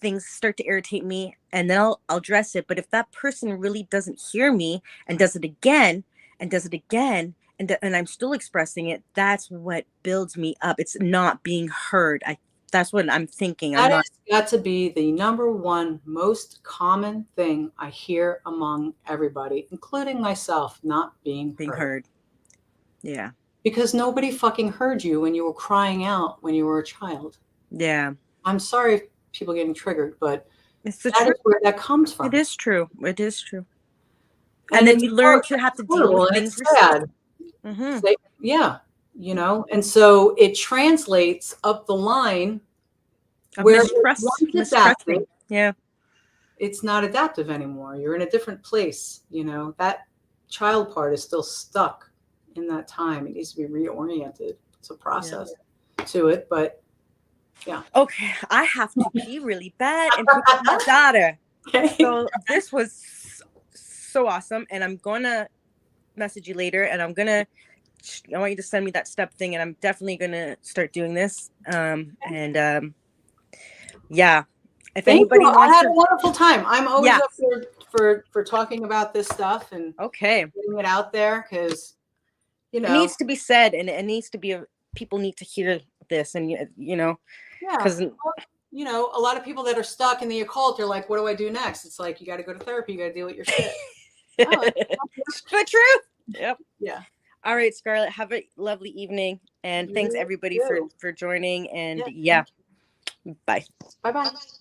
things start to irritate me, and then I'll address it. But if that person really doesn't hear me and does it again and does it again, and I'm still expressing it, that's what builds me up. It's not being heard. That's what I'm thinking. That has got to be the number one most common thing I hear among everybody, including myself, not being heard. Yeah. Because nobody fucking heard you when you were crying out when you were a child. Yeah. I'm sorry if people getting triggered, but it's that is where that comes from. It is true. It is true. And then you learn to have to deal with things yourself. Mm-hmm. Yeah. And so it translates up the line where it's adaptive. Yeah. It's not adaptive anymore. You're in a different place. That child part is still stuck in that time. It needs to be reoriented. It's a process to it, but yeah. Okay. I have to pee really bad and pick up my daughter. Okay. So this was so awesome. And I'm going to message you later, and I want you to send me that step thing, and I'm definitely going to start doing this. Yeah. If anybody wants I had a wonderful time. I'm always up for talking about this stuff and getting it out there, because it needs to be said, and it needs to be people need to hear this, and you know, yeah, because you know, a lot of people that are stuck in the occult are like, what do I do next? It's like, you got to go to therapy. You got to deal with your shit. Oh, the truth. Yep. Yeah. All right, Scarlett, have a lovely evening, and thanks everybody for joining, and yeah. Bye. Bye-bye.